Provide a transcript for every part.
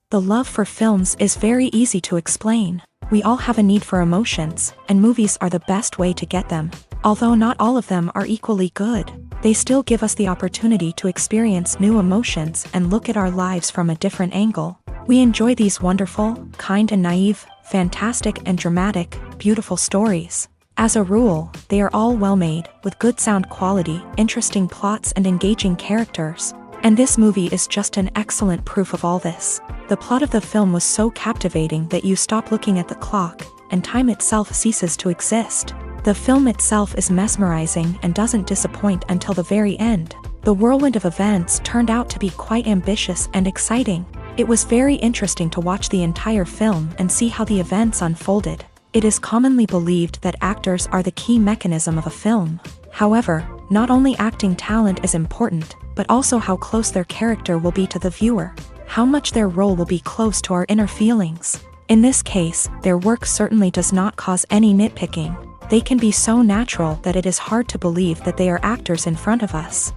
The love for films is very easy to explain. We all have a need for emotions, and movies are the best way to get them. Although not all of them are equally good, they still give us the opportunity to experience new emotions and look at our lives from a different angle. We enjoy these wonderful, kind and naive, fantastic and dramatic, beautiful stories. As a rule, they are all well made, with good sound quality, interesting plots and engaging characters. And this movie is just an excellent proof of all this. The plot of the film was so captivating that you stop looking at the clock, and time itself ceases to exist. The film itself is mesmerizing and doesn't disappoint until the very end. The whirlwind of events turned out to be quite ambitious and exciting. It was very interesting to watch the entire film and see how the events unfolded. It is commonly believed that actors are the key mechanism of a film. However, not only acting talent is important, but also how close their character will be to the viewer. How much their role will be close to our inner feelings. In this case, their work certainly does not cause any nitpicking. They can be so natural that it is hard to believe that they are actors in front of us.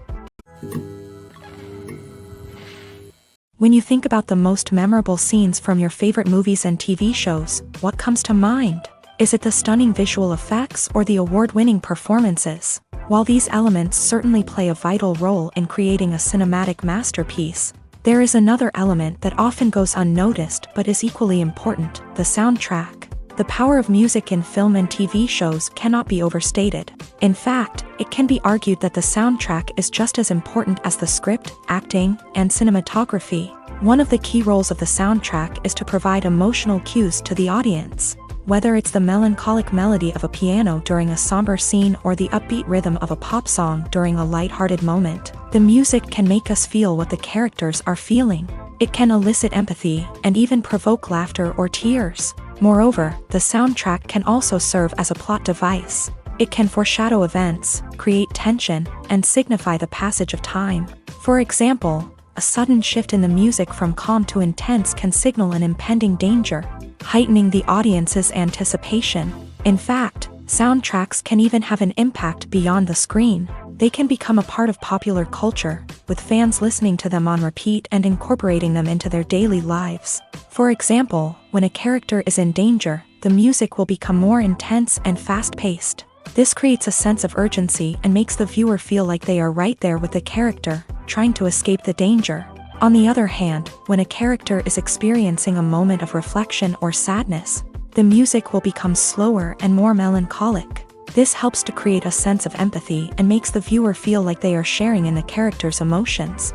When you think about the most memorable scenes from your favorite movies and TV shows, what comes to mind? Is it the stunning visual effects or the award-winning performances? While these elements certainly play a vital role in creating a cinematic masterpiece, there is another element that often goes unnoticed but is equally important: the soundtrack. The power of music in film and TV shows cannot be overstated. In fact, it can be argued that the soundtrack is just as important as the script, acting, and cinematography. One of the key roles of the soundtrack is to provide emotional cues to the audience. Whether it's the melancholic melody of a piano during a somber scene or the upbeat rhythm of a pop song during a light-hearted moment, the music can make us feel what the characters are feeling. It can elicit empathy and even provoke laughter or tears. Moreover, the soundtrack can also serve as a plot device. It can foreshadow events, create tension, and signify the passage of time. For example, a sudden shift in the music from calm to intense can signal an impending danger, heightening the audience's anticipation. In fact, soundtracks can even have an impact beyond the screen. They can become a part of popular culture, with fans listening to them on repeat and incorporating them into their daily lives. For example, when a character is in danger, the music will become more intense and fast-paced. This creates a sense of urgency and makes the viewer feel like they are right there with the character, trying to escape the danger. On the other hand, when a character is experiencing a moment of reflection or sadness, the music will become slower and more melancholic. This helps to create a sense of empathy and makes the viewer feel like they are sharing in the character's emotions.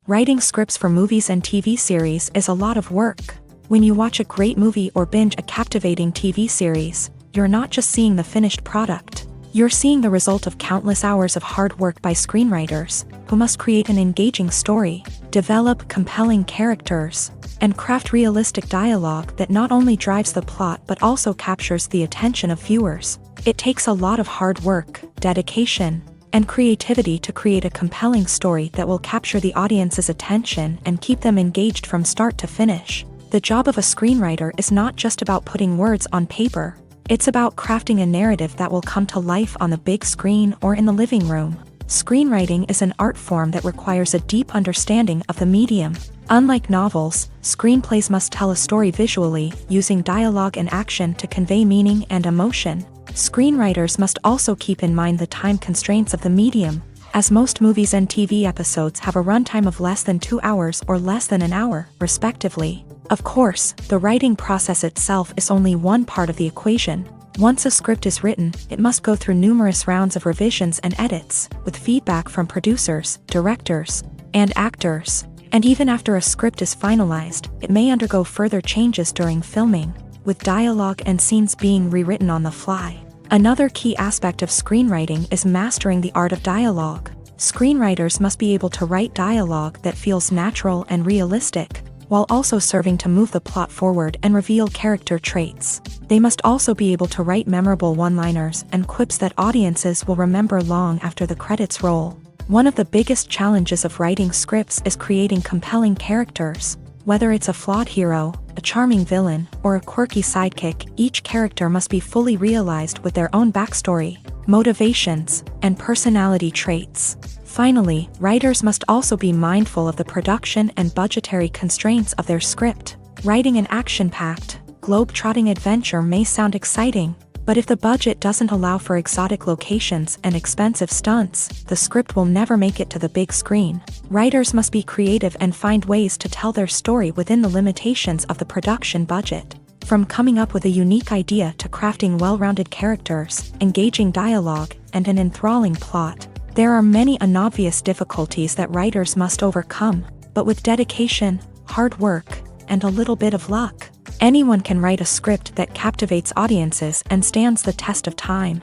Writing scripts for movies and TV series is a lot of work. When you watch a great movie or binge a captivating TV series, you're not just seeing the finished product. You're seeing the result of countless hours of hard work by screenwriters, who must create an engaging story, develop compelling characters, and craft realistic dialogue that not only drives the plot but also captures the attention of viewers. It takes a lot of hard work, dedication, and creativity to create a compelling story that will capture the audience's attention and keep them engaged from start to finish. The job of a screenwriter is not just about putting words on paper. It's about crafting a narrative that will come to life on the big screen or in the living room. Screenwriting is an art form that requires a deep understanding of the medium. Unlike novels, screenplays must tell a story visually, using dialogue and action to convey meaning and emotion. Screenwriters must also keep in mind the time constraints of the medium, as most movies and TV episodes have a runtime of less than 2 hours or less than an hour, respectively. Of course, the writing process itself is only one part of the equation. Once a script is written, it must go through numerous rounds of revisions and edits, with feedback from producers, directors, and actors. And even after a script is finalized, it may undergo further changes during filming, with dialogue and scenes being rewritten on the fly. Another key aspect of screenwriting is mastering the art of dialogue. Screenwriters must be able to write dialogue that feels natural and realistic, while also serving to move the plot forward and reveal character traits. They must also be able to write memorable one-liners and quips that audiences will remember long after the credits roll. One of the biggest challenges of writing scripts is creating compelling characters. Whether it's a flawed hero, a charming villain, or a quirky sidekick, each character must be fully realized with their own backstory, motivations, and personality traits. Finally, writers must also be mindful of the production and budgetary constraints of their script. Writing an action-packed, globe-trotting adventure may sound exciting, but if the budget doesn't allow for exotic locations and expensive stunts, the script will never make it to the big screen. Writers must be creative and find ways to tell their story within the limitations of the production budget. From coming up with a unique idea to crafting well-rounded characters, engaging dialogue, and an enthralling plot, there are many unobvious difficulties that writers must overcome, but with dedication, hard work, and a little bit of luck, anyone can write a script that captivates audiences and stands the test of time.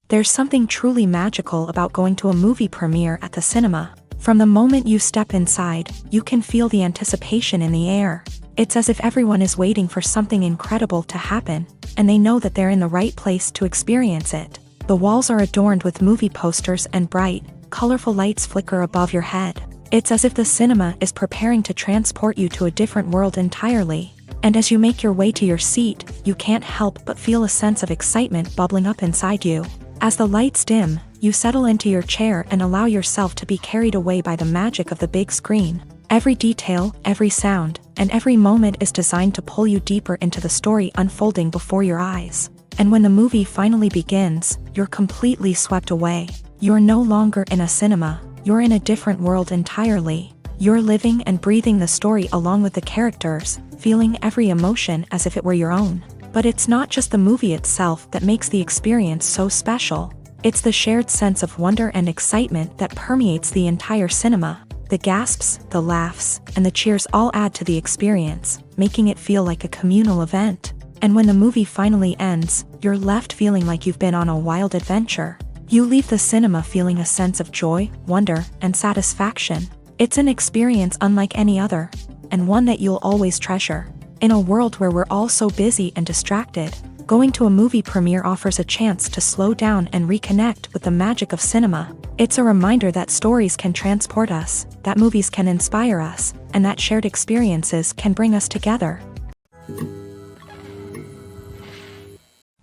There's something truly magical about going to a movie premiere at the cinema. From the moment you step inside, you can feel the anticipation in the air. It's as if everyone is waiting for something incredible to happen, and they know that they're in the right place to experience it. The walls are adorned with movie posters and bright, colorful lights flicker above your head. It's as if the cinema is preparing to transport you to a different world entirely. And as you make your way to your seat, you can't help but feel a sense of excitement bubbling up inside you. As the lights dim, you settle into your chair and allow yourself to be carried away by the magic of the big screen. Every detail, every sound, and every moment is designed to pull you deeper into the story unfolding before your eyes. And when the movie finally begins, you're completely swept away. You're no longer in a cinema. You're in a different world entirely. You're living and breathing the story along with the characters, feeling every emotion as if it were your own. But it's not just the movie itself that makes the experience so special. It's the shared sense of wonder and excitement that permeates the entire cinema. The gasps, the laughs, and the cheers all add to the experience, making it feel like a communal event. And when the movie finally ends, you're left feeling like you've been on a wild adventure. You leave the cinema feeling a sense of joy, wonder, and satisfaction. It's an experience unlike any other, and one that you'll always treasure. In a world where we're all so busy and distracted, going to a movie premiere offers a chance to slow down and reconnect with the magic of cinema. It's a reminder that stories can transport us, that movies can inspire us, and that shared experiences can bring us together.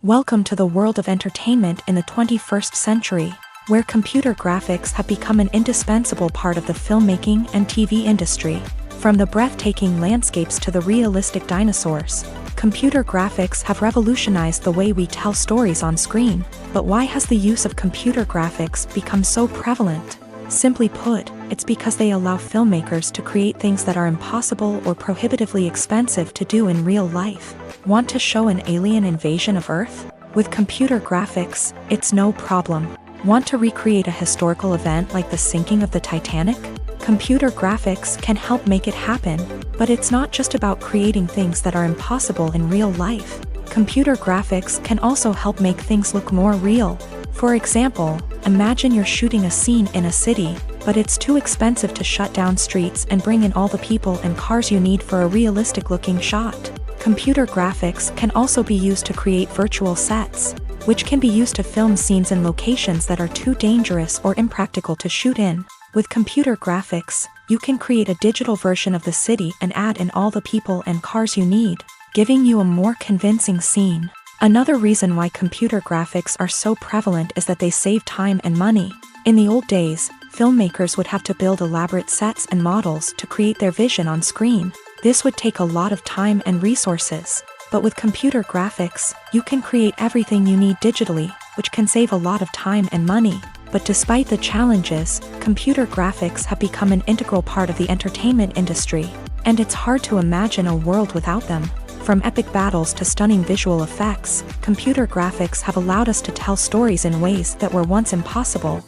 Welcome to the world of entertainment in the 21st century, where computer graphics have become an indispensable part of the filmmaking and TV industry. From the breathtaking landscapes to the realistic dinosaurs, computer graphics have revolutionized the way we tell stories on screen. But why has the use of computer graphics become so prevalent? Simply put, it's because they allow filmmakers to create things that are impossible or prohibitively expensive to do in real life. Want to show an alien invasion of Earth? With computer graphics, it's no problem. Want to recreate a historical event like the sinking of the Titanic? Computer graphics can help make it happen, but it's not just about creating things that are impossible in real life. Computer graphics can also help make things look more real. For example, imagine you're shooting a scene in a city, but it's too expensive to shut down streets and bring in all the people and cars you need for a realistic-looking shot. Computer graphics can also be used to create virtual sets, which can be used to film scenes in locations that are too dangerous or impractical to shoot in. With computer graphics, you can create a digital version of the city and add in all the people and cars you need, giving you a more convincing scene. Another reason why computer graphics are so prevalent is that they save time and money. In the old days, filmmakers would have to build elaborate sets and models to create their vision on screen. This would take a lot of time and resources. But with computer graphics, you can create everything you need digitally, which can save a lot of time and money. But despite the challenges, computer graphics have become an integral part of the entertainment industry, and it's hard to imagine a world without them. From epic battles to stunning visual effects, computer graphics have allowed us to tell stories in ways that were once impossible.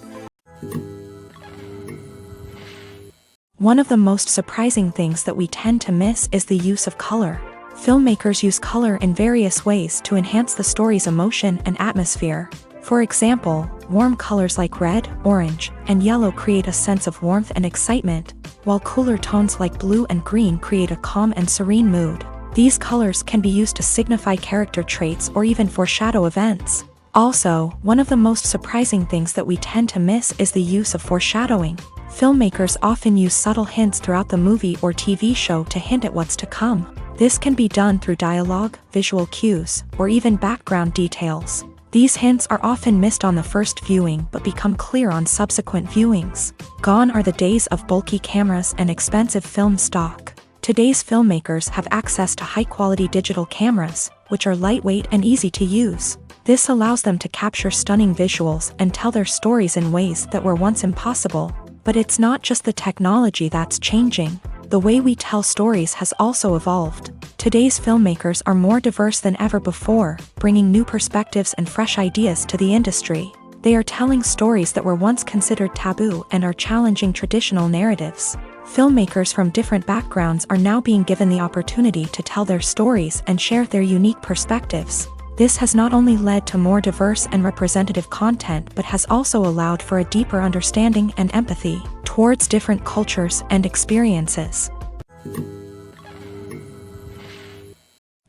One of the most surprising things that we tend to miss is the use of color. Filmmakers use color in various ways to enhance the story's emotion and atmosphere. For example, warm colors like red, orange, and yellow create a sense of warmth and excitement, while cooler tones like blue and green create a calm and serene mood. These colors can be used to signify character traits or even foreshadow events. Also, one of the most surprising things that we tend to miss is the use of foreshadowing. Filmmakers often use subtle hints throughout the movie or TV show to hint at what's to come. This can be done through dialogue, visual cues, or even background details. These hints are often missed on the first viewing but become clear on subsequent viewings. Gone are the days of bulky cameras and expensive film stock. Today's filmmakers have access to high-quality digital cameras, which are lightweight and easy to use. This allows them to capture stunning visuals and tell their stories in ways that were once impossible. But it's not just the technology that's changing. The way we tell stories has also evolved. Today's filmmakers are more diverse than ever before, bringing new perspectives and fresh ideas to the industry. They are telling stories that were once considered taboo and are challenging traditional narratives. Filmmakers from different backgrounds are now being given the opportunity to tell their stories and share their unique perspectives. This has not only led to more diverse and representative content but has also allowed for a deeper understanding and empathy towards different cultures and experiences.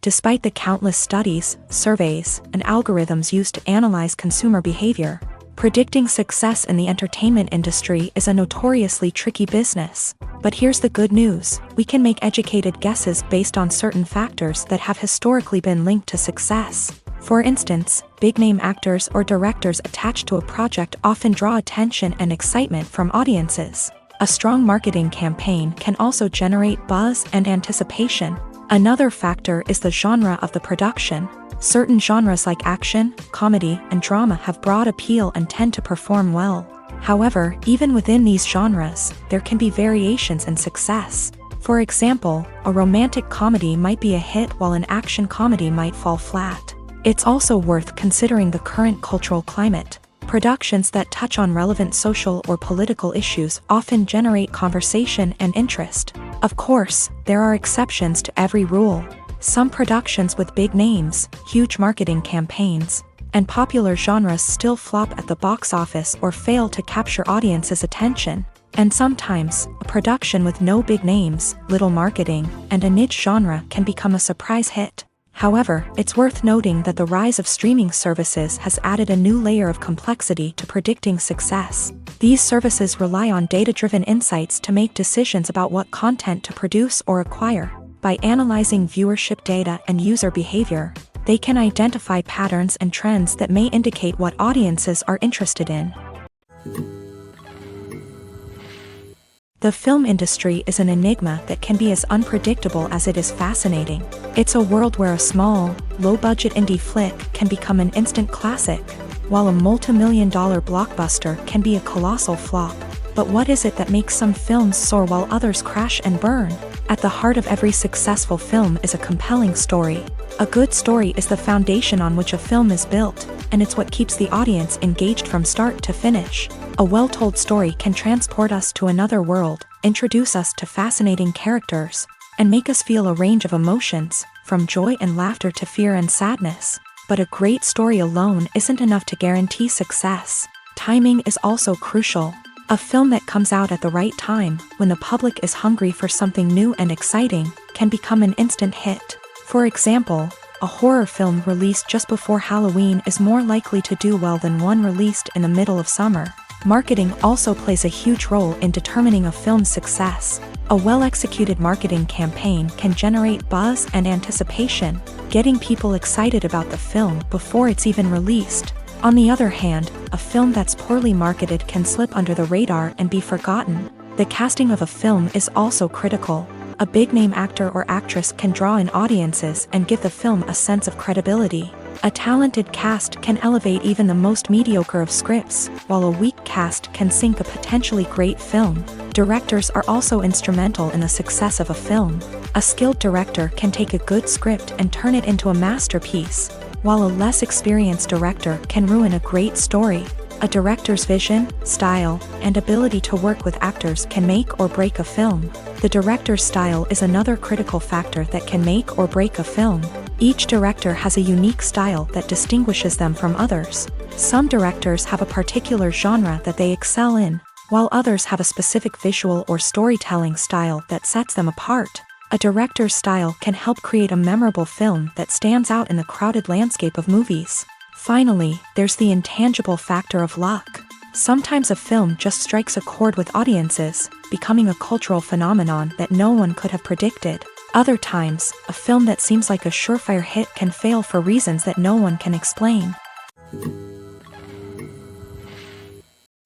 Despite the countless studies, surveys, and algorithms used to analyze consumer behavior, predicting success in the entertainment industry is a notoriously tricky business. But here's the good news: we can make educated guesses based on certain factors that have historically been linked to success. For instance, big-name actors or directors attached to a project often draw attention and excitement from audiences. A strong marketing campaign can also generate buzz and anticipation. Another factor is the genre of the production. Certain genres like action, comedy, and drama have broad appeal and tend to perform well. However, even within these genres, there can be variations in success. For example, a romantic comedy might be a hit while an action comedy might fall flat. It's also worth considering the current cultural climate. Productions that touch on relevant social or political issues often generate conversation and interest. Of course, there are exceptions to every rule. Some productions with big names, huge marketing campaigns, and popular genres still flop at the box office or fail to capture audiences' attention. And sometimes, a production with no big names, little marketing, and a niche genre can become a surprise hit. However, it's worth noting that the rise of streaming services has added a new layer of complexity to predicting success. These services rely on data-driven insights to make decisions about what content to produce or acquire. By analyzing viewership data and user behavior, they can identify patterns and trends that may indicate what audiences are interested in. The film industry is an enigma that can be as unpredictable as it is fascinating. It's a world where a small, low-budget indie flick can become an instant classic, while a multi-million-dollar blockbuster can be a colossal flop. But what is it that makes some films soar while others crash and burn? At the heart of every successful film is a compelling story. A good story is the foundation on which a film is built, and it's what keeps the audience engaged from start to finish. A well-told story can transport us to another world, introduce us to fascinating characters, and make us feel a range of emotions, from joy and laughter to fear and sadness. But a great story alone isn't enough to guarantee success. Timing is also crucial. A film that comes out at the right time, when the public is hungry for something new and exciting, can become an instant hit. For example, a horror film released just before Halloween is more likely to do well than one released in the middle of summer. Marketing also plays a huge role in determining a film's success. A well-executed marketing campaign can generate buzz and anticipation, getting people excited about the film before it's even released. On the other hand, a film that's poorly marketed can slip under the radar and be forgotten. The casting of a film is also critical. A big-name actor or actress can draw in audiences and give the film a sense of credibility. A talented cast can elevate even the most mediocre of scripts, while a weak cast can sink a potentially great film. Directors are also instrumental in the success of a film. A skilled director can take a good script and turn it into a masterpiece, while a less experienced director can ruin a great story. A director's vision, style, and ability to work with actors can make or break a film. The director's style is another critical factor that can make or break a film. Each director has a unique style that distinguishes them from others. Some directors have a particular genre that they excel in, while others have a specific visual or storytelling style that sets them apart. A director's style can help create a memorable film that stands out in the crowded landscape of movies. Finally, there's the intangible factor of luck. Sometimes a film just strikes a chord with audiences, becoming a cultural phenomenon that no one could have predicted. Other times, a film that seems like a surefire hit can fail for reasons that no one can explain.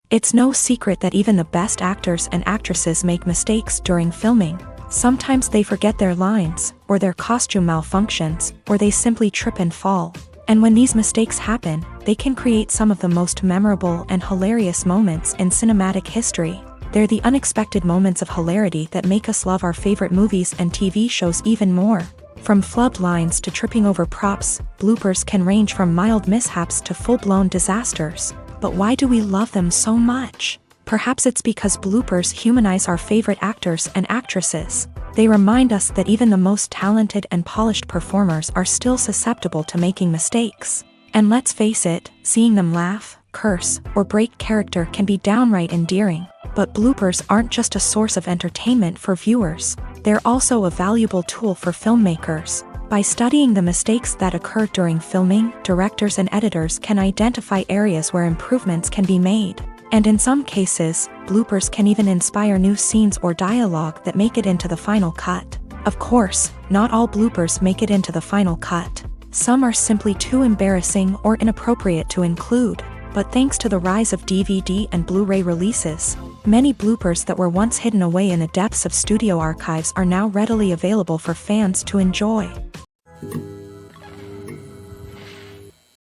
It's no secret that even the best actors and actresses make mistakes during filming. Sometimes they forget their lines, or their costume malfunctions, or they simply trip and fall. And when these mistakes happen, they can create some of the most memorable and hilarious moments in cinematic history. They're the unexpected moments of hilarity that make us love our favorite movies and TV shows even more. From flubbed lines to tripping over props, bloopers can range from mild mishaps to full-blown disasters. But why do we love them so much? Perhaps it's because bloopers humanize our favorite actors and actresses. They remind us that even the most talented and polished performers are still susceptible to making mistakes. And let's face it, seeing them laugh, curse, or break character can be downright endearing. But bloopers aren't just a source of entertainment for viewers. They're also a valuable tool for filmmakers. By studying the mistakes that occur during filming, directors and editors can identify areas where improvements can be made. And in some cases, bloopers can even inspire new scenes or dialogue that make it into the final cut. Of course, not all bloopers make it into the final cut. Some are simply too embarrassing or inappropriate to include. But thanks to the rise of DVD and Blu-ray releases, many bloopers that were once hidden away in the depths of studio archives are now readily available for fans to enjoy.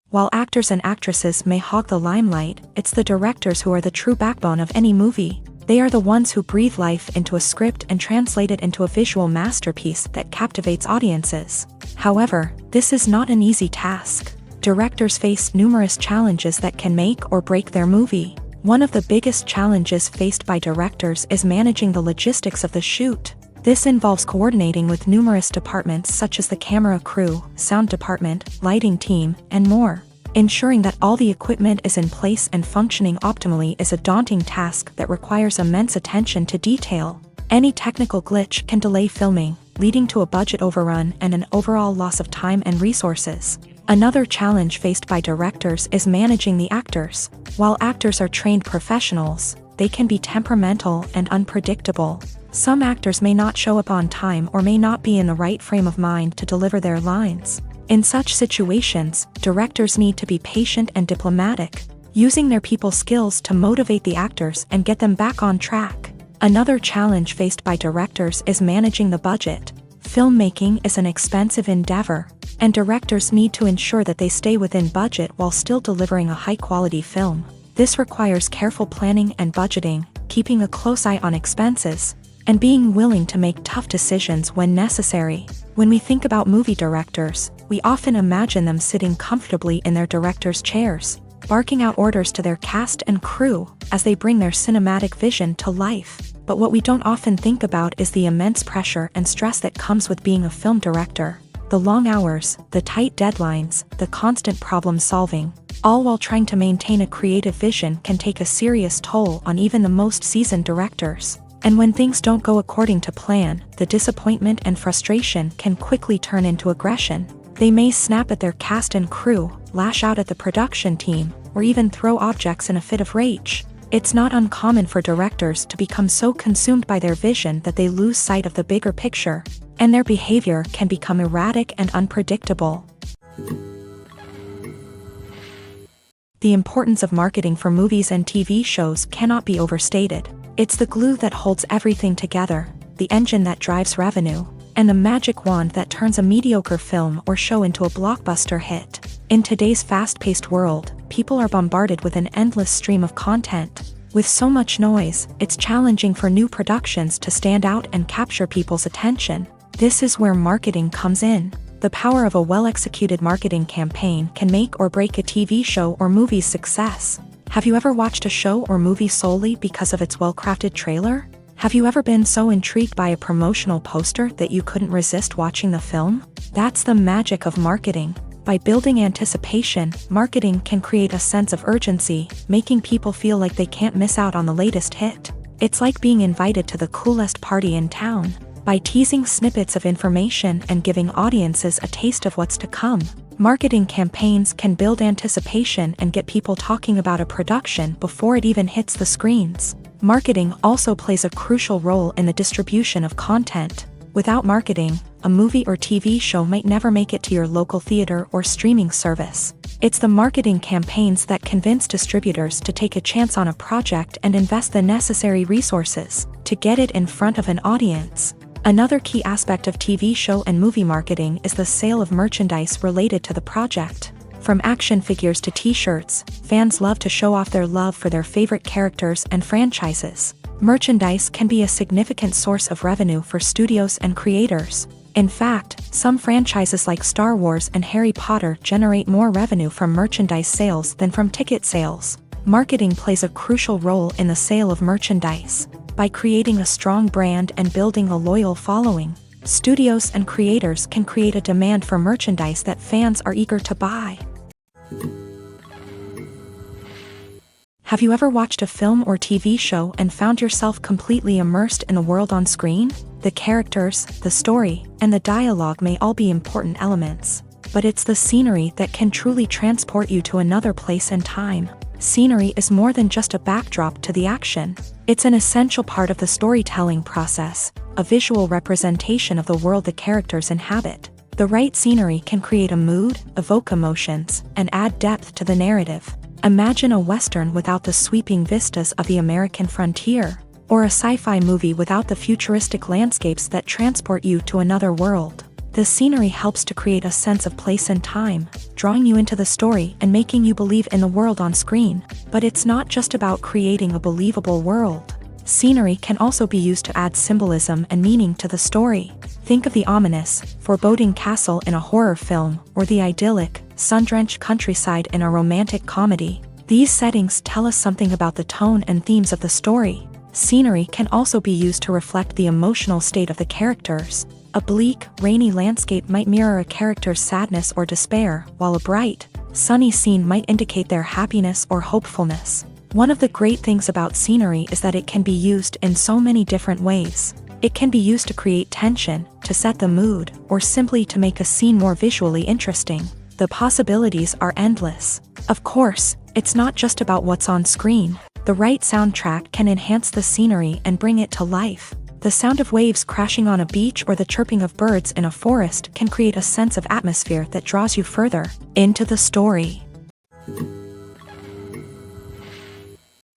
While actors and actresses may hog the limelight, it's the directors who are the true backbone of any movie. They are the ones who breathe life into a script and translate it into a visual masterpiece that captivates audiences. However, this is not an easy task. Directors face numerous challenges that can make or break their movie. One of the biggest challenges faced by directors is managing the logistics of the shoot. This involves coordinating with numerous departments such as the camera crew, sound department, lighting team, and more. Ensuring that all the equipment is in place and functioning optimally is a daunting task that requires immense attention to detail. Any technical glitch can delay filming, leading to a budget overrun and an overall loss of time and resources. Another challenge faced by directors is managing the actors. While actors are trained professionals, they can be temperamental and unpredictable. Some actors may not show up on time or may not be in the right frame of mind to deliver their lines. In such situations, directors need to be patient and diplomatic, using their people skills to motivate the actors and get them back on track. Another challenge faced by directors is managing the budget. Filmmaking is an expensive endeavor, and directors need to ensure that they stay within budget while still delivering a high-quality film. This requires careful planning and budgeting, keeping a close eye on expenses, and being willing to make tough decisions when necessary. When we think about movie directors, we often imagine them sitting comfortably in their director's chairs, barking out orders to their cast and crew as they bring their cinematic vision to life. But what we don't often think about is the immense pressure and stress that comes with being a film director. The long hours, the tight deadlines, the constant problem solving, all while trying to maintain a creative vision can take a serious toll on even the most seasoned directors. And when things don't go according to plan, the disappointment and frustration can quickly turn into aggression. They may snap at their cast and crew, lash out at the production team, or even throw objects in a fit of rage. It's not uncommon for directors to become so consumed by their vision that they lose sight of the bigger picture, and their behavior can become erratic and unpredictable. The importance of marketing for movies and TV shows cannot be overstated. It's the glue that holds everything together, the engine that drives revenue, and the magic wand that turns a mediocre film or show into a blockbuster hit. In today's fast-paced world, people are bombarded with an endless stream of content. With so much noise, it's challenging for new productions to stand out and capture people's attention. This is where marketing comes in. The power of a well-executed marketing campaign can make or break a TV show or movie's success. Have you ever watched a show or movie solely because of its well-crafted trailer? Have you ever been so intrigued by a promotional poster that you couldn't resist watching the film? That's the magic of marketing. By building anticipation, marketing can create a sense of urgency, making people feel like they can't miss out on the latest hit. It's like being invited to the coolest party in town. By teasing snippets of information and giving audiences a taste of what's to come, marketing campaigns can build anticipation and get people talking about a production before it even hits the screens. Marketing also plays a crucial role in the distribution of content. Without marketing, a movie or TV show might never make it to your local theater or streaming service. It's the marketing campaigns that convince distributors to take a chance on a project and invest the necessary resources to get it in front of an audience. Another key aspect of TV show and movie marketing is the sale of merchandise related to the project. From action figures to t-shirts, fans love to show off their love for their favorite characters and franchises. Merchandise can be a significant source of revenue for studios and creators. In fact, some franchises like Star Wars and Harry Potter generate more revenue from merchandise sales than from ticket sales. Marketing plays a crucial role in the sale of merchandise. By creating a strong brand and building a loyal following, studios and creators can create a demand for merchandise that fans are eager to buy. Have you ever watched a film or TV show and found yourself completely immersed in the world on screen? The characters, the story, and the dialogue may all be important elements, but it's the scenery that can truly transport you to another place and time. Scenery is more than just a backdrop to the action. It's an essential part of the storytelling process, a visual representation of the world the characters inhabit. The right scenery can create a mood, evoke emotions, and add depth to the narrative. Imagine a Western without the sweeping vistas of the American frontier, or a sci-fi movie without the futuristic landscapes that transport you to another world. The scenery helps to create a sense of place and time, drawing you into the story and making you believe in the world on screen. But it's not just about creating a believable world. Scenery can also be used to add symbolism and meaning to the story. Think of the ominous, foreboding castle in a horror film, or the idyllic, sun-drenched countryside in a romantic comedy. These settings tell us something about the tone and themes of the story. Scenery can also be used to reflect the emotional state of the characters. A bleak, rainy landscape might mirror a character's sadness or despair, while a bright, sunny scene might indicate their happiness or hopefulness. One of the great things about scenery is that it can be used in so many different ways. It can be used to create tension, to set the mood, or simply to make a scene more visually interesting. The possibilities are endless. Of course, it's not just about what's on screen. The right soundtrack can enhance the scenery and bring it to life. The sound of waves crashing on a beach or the chirping of birds in a forest can create a sense of atmosphere that draws you further into the story.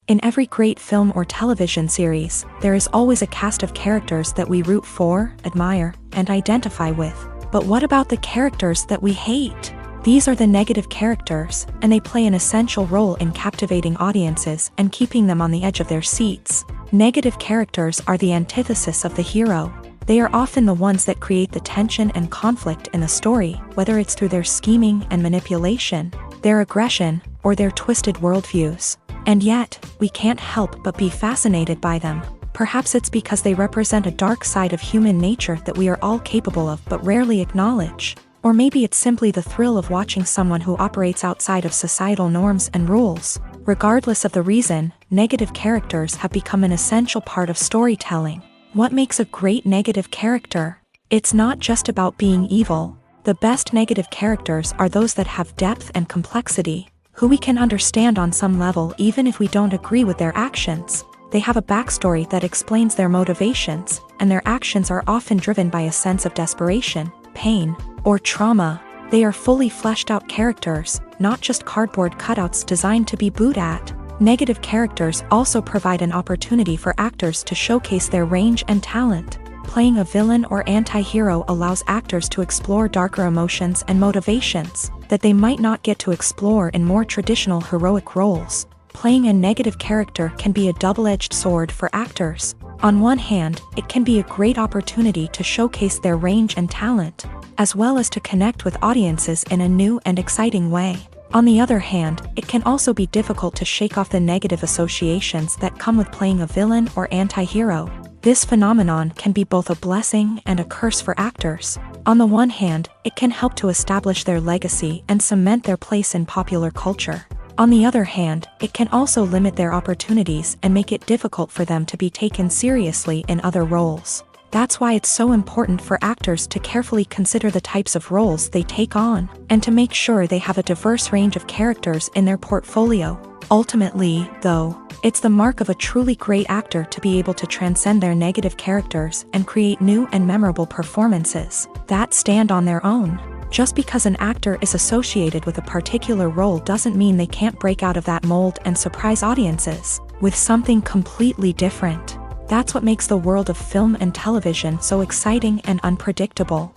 In every great film or television series, there is always a cast of characters that we root for, admire, and identify with. But what about the characters that we hate? These are the negative characters, and they play an essential role in captivating audiences and keeping them on the edge of their seats. Negative characters are the antithesis of the hero. They are often the ones that create the tension and conflict in the story, whether it's through their scheming and manipulation, their aggression, or their twisted worldviews. And yet, we can't help but be fascinated by them. Perhaps it's because they represent a dark side of human nature that we are all capable of but rarely acknowledge. Or maybe it's simply the thrill of watching someone who operates outside of societal norms and rules. Regardless of the reason, negative characters have become an essential part of storytelling. What makes a great negative character? It's not just about being evil. The best negative characters are those that have depth and complexity, who we can understand on some level even if we don't agree with their actions. They have a backstory that explains their motivations, and their actions are often driven by a sense of desperation, pain, or trauma. They are fully fleshed out characters, not just cardboard cutouts designed to be booed at. Negative characters also provide an opportunity for actors to showcase their range and talent. Playing a villain or anti-hero allows actors to explore darker emotions and motivations that they might not get to explore in more traditional heroic roles. Playing a negative character can be a double-edged sword for actors. On one hand, it can be a great opportunity to showcase their range and talent, as well as to connect with audiences in a new and exciting way. On the other hand, it can also be difficult to shake off the negative associations that come with playing a villain or anti-hero. This phenomenon can be both a blessing and a curse for actors. On the one hand, it can help to establish their legacy and cement their place in popular culture. On the other hand, it can also limit their opportunities and make it difficult for them to be taken seriously in other roles. That's why it's so important for actors to carefully consider the types of roles they take on, and to make sure they have a diverse range of characters in their portfolio. Ultimately, though, it's the mark of a truly great actor to be able to transcend their negative characters and create new and memorable performances that stand on their own. Just because an actor is associated with a particular role doesn't mean they can't break out of that mold and surprise audiences with something completely different. That's what makes the world of film and television so exciting and unpredictable.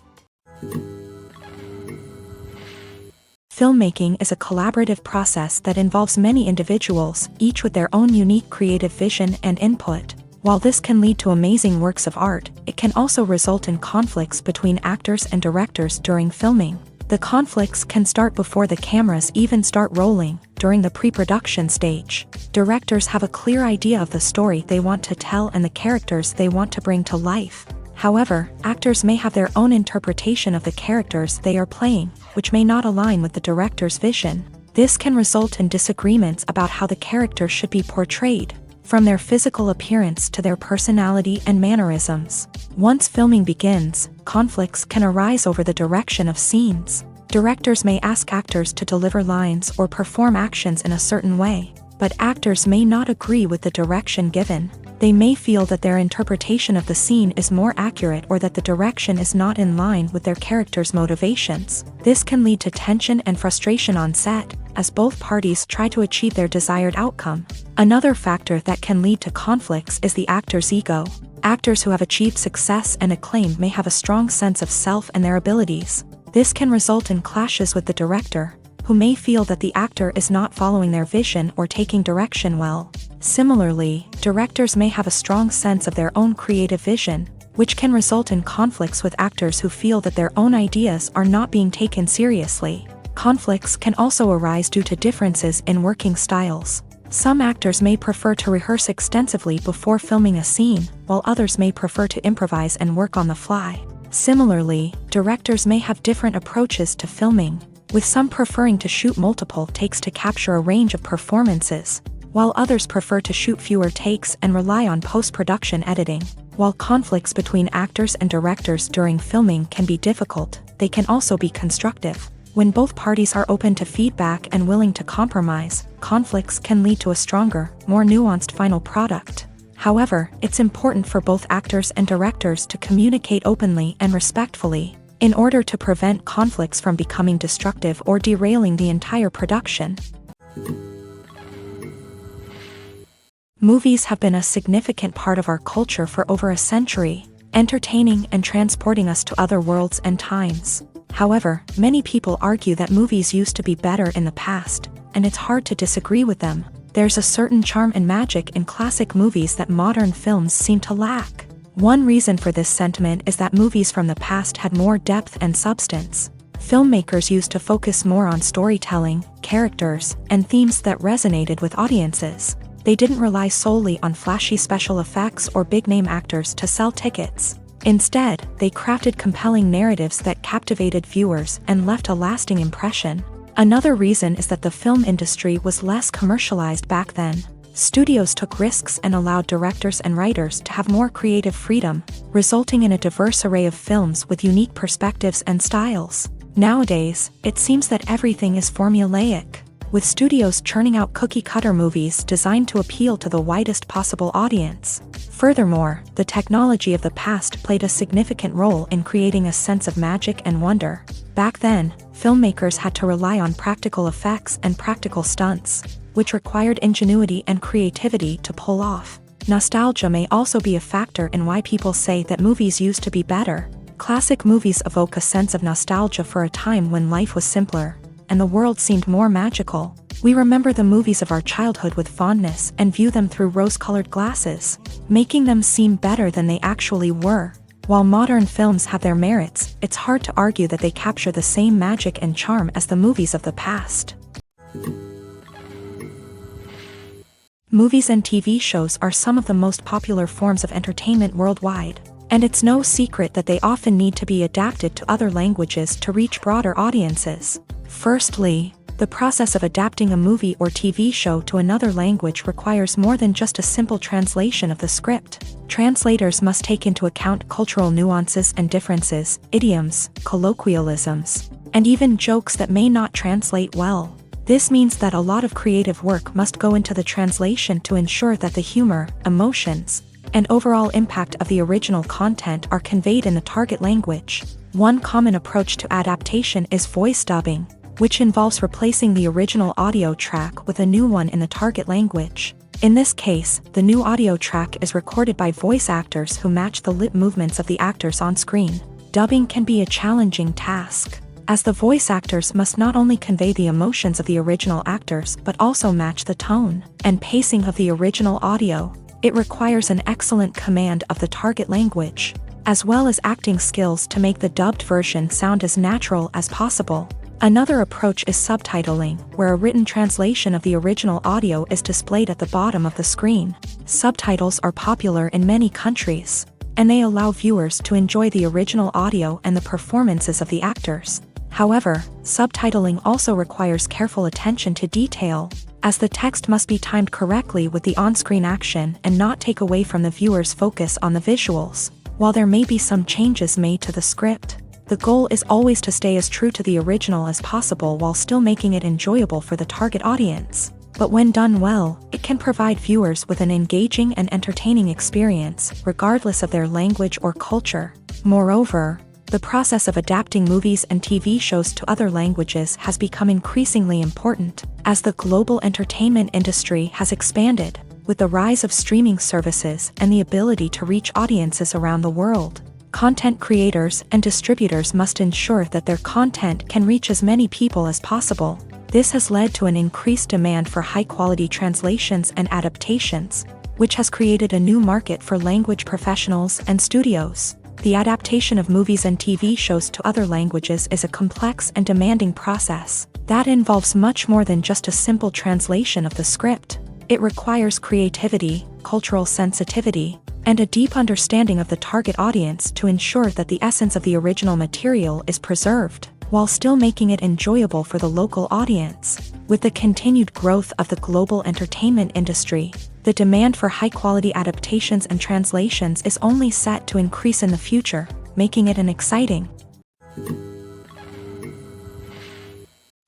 Filmmaking is a collaborative process that involves many individuals, each with their own unique creative vision and input. While this can lead to amazing works of art, it can also result in conflicts between actors and directors during filming. The conflicts can start before the cameras even start rolling, during the pre-production stage. Directors have a clear idea of the story they want to tell and the characters they want to bring to life. However, actors may have their own interpretation of the characters they are playing, which may not align with the director's vision. This can result in disagreements about how the character should be portrayed, from their physical appearance to their personality and mannerisms. Once filming begins, conflicts can arise over the direction of scenes. Directors may ask actors to deliver lines or perform actions in a certain way, but actors may not agree with the direction given. They may feel that their interpretation of the scene is more accurate or that the direction is not in line with their character's motivations. This can lead to tension and frustration on set, as both parties try to achieve their desired outcome. Another factor that can lead to conflicts is the actor's ego. Actors who have achieved success and acclaim may have a strong sense of self and their abilities. This can result in clashes with the director, who may feel that the actor is not following their vision or taking direction well. Similarly, directors may have a strong sense of their own creative vision, which can result in conflicts with actors who feel that their own ideas are not being taken seriously. Conflicts can also arise due to differences in working styles. Some actors may prefer to rehearse extensively before filming a scene, while others may prefer to improvise and work on the fly. Similarly, directors may have different approaches to filming, with some preferring to shoot multiple takes to capture a range of performances, while others prefer to shoot fewer takes and rely on post-production editing. While conflicts between actors and directors during filming can be difficult, they can also be constructive. When both parties are open to feedback and willing to compromise, conflicts can lead to a stronger, more nuanced final product. However, it's important for both actors and directors to communicate openly and respectfully, in order to prevent conflicts from becoming destructive or derailing the entire production. Movies have been a significant part of our culture for over a century, entertaining and transporting us to other worlds and times. However, many people argue that movies used to be better in the past, and it's hard to disagree with them. There's a certain charm and magic in classic movies that modern films seem to lack. One reason for this sentiment is that movies from the past had more depth and substance. Filmmakers used to focus more on storytelling, characters, and themes that resonated with audiences. They didn't rely solely on flashy special effects or big-name actors to sell tickets. Instead, they crafted compelling narratives that captivated viewers and left a lasting impression. Another reason is that the film industry was less commercialized back then. Studios took risks and allowed directors and writers to have more creative freedom, resulting in a diverse array of films with unique perspectives and styles. Nowadays, it seems that everything is formulaic, with studios churning out cookie-cutter movies designed to appeal to the widest possible audience. Furthermore, the technology of the past played a significant role in creating a sense of magic and wonder. Back then, filmmakers had to rely on practical effects and practical stunts, which required ingenuity and creativity to pull off. Nostalgia may also be a factor in why people say that movies used to be better. Classic movies evoke a sense of nostalgia for a time when life was simpler, and the world seemed more magical. We remember the movies of our childhood with fondness and view them through rose-colored glasses, making them seem better than they actually were. While modern films have their merits, it's hard to argue that they capture the same magic and charm as the movies of the past. Movies and TV shows are some of the most popular forms of entertainment worldwide, and it's no secret that they often need to be adapted to other languages to reach broader audiences. Firstly, the process of adapting a movie or TV show to another language requires more than just a simple translation of the script. Translators must take into account cultural nuances and differences, idioms, colloquialisms, and even jokes that may not translate well. This means that a lot of creative work must go into the translation to ensure that the humor, emotions, and overall impact of the original content are conveyed in the target language. One common approach to adaptation is voice dubbing, which involves replacing the original audio track with a new one in the target language. In this case, the new audio track is recorded by voice actors who match the lip movements of the actors on screen. Dubbing can be a challenging task, as the voice actors must not only convey the emotions of the original actors but also match the tone and pacing of the original audio. It requires an excellent command of the target language, as well as acting skills to make the dubbed version sound as natural as possible. Another approach is subtitling, where a written translation of the original audio is displayed at the bottom of the screen. Subtitles are popular in many countries, and they allow viewers to enjoy the original audio and the performances of the actors. However, subtitling also requires careful attention to detail, as the text must be timed correctly with the on-screen action and not take away from the viewer's focus on the visuals. While there may be some changes made to the script, the goal is always to stay as true to the original as possible while still making it enjoyable for the target audience. But when done well, it can provide viewers with an engaging and entertaining experience, regardless of their language or culture. Moreover, the process of adapting movies and TV shows to other languages has become increasingly important, as the global entertainment industry has expanded, with the rise of streaming services and the ability to reach audiences around the world. Content creators and distributors must ensure that their content can reach as many people as possible. This has led to an increased demand for high-quality translations and adaptations, which has created a new market for language professionals and studios. The adaptation of movies and TV shows to other languages is a complex and demanding process that involves much more than just a simple translation of the script. It requires creativity, cultural sensitivity, and a deep understanding of the target audience to ensure that the essence of the original material is preserved, while still making it enjoyable for the local audience. With the continued growth of the global entertainment industry, the demand for high-quality adaptations and translations is only set to increase in the future, making it an exciting.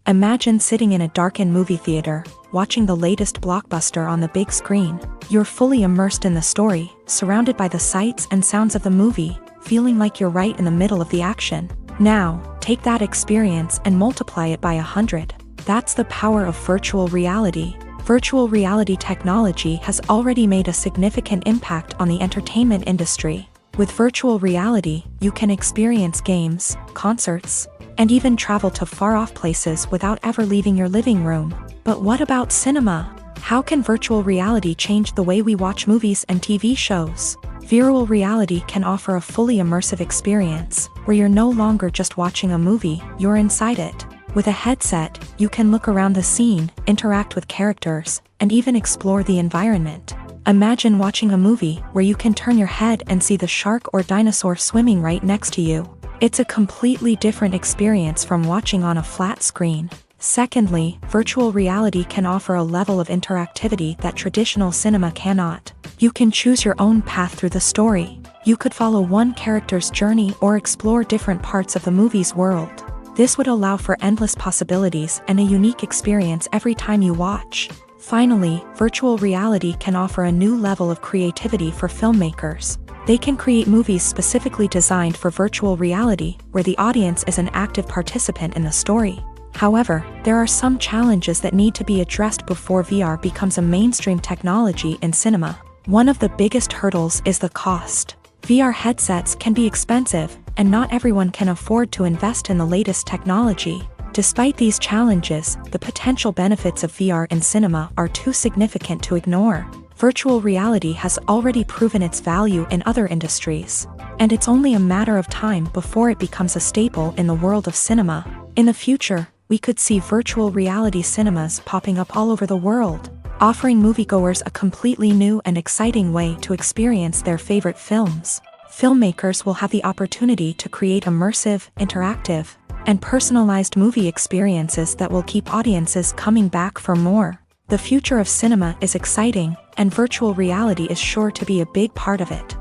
Imagine sitting in a darkened movie theater, watching the latest blockbuster on the big screen. You're fully immersed in the story, surrounded by the sights and sounds of the movie, feeling like you're right in the middle of the action. Now, take that experience and multiply it by 100. That's the power of virtual reality. Virtual reality technology has already made a significant impact on the entertainment industry. With virtual reality, you can experience games, concerts, and even travel to far-off places without ever leaving your living room. But what about cinema? How can virtual reality change the way we watch movies and TV shows? Virtual reality can offer a fully immersive experience, where you're no longer just watching a movie, you're inside it. With a headset, you can look around the scene, interact with characters, and even explore the environment. Imagine watching a movie where you can turn your head and see the shark or dinosaur swimming right next to you. It's a completely different experience from watching on a flat screen. Secondly, virtual reality can offer a level of interactivity that traditional cinema cannot. You can choose your own path through the story. You could follow one character's journey or explore different parts of the movie's world. This would allow for endless possibilities and a unique experience every time you watch. Finally, virtual reality can offer a new level of creativity for filmmakers. They can create movies specifically designed for virtual reality, where the audience is an active participant in the story. However, there are some challenges that need to be addressed before VR becomes a mainstream technology in cinema. One of the biggest hurdles is the cost. VR headsets can be expensive, and not everyone can afford to invest in the latest technology. Despite these challenges, the potential benefits of VR in cinema are too significant to ignore. Virtual reality has already proven its value in other industries, and it's only a matter of time before it becomes a staple in the world of cinema. In the future, we could see virtual reality cinemas popping up all over the world, offering moviegoers a completely new and exciting way to experience their favorite films. Filmmakers will have the opportunity to create immersive, interactive, and personalized movie experiences that will keep audiences coming back for more. The future of cinema is exciting, and virtual reality is sure to be a big part of it.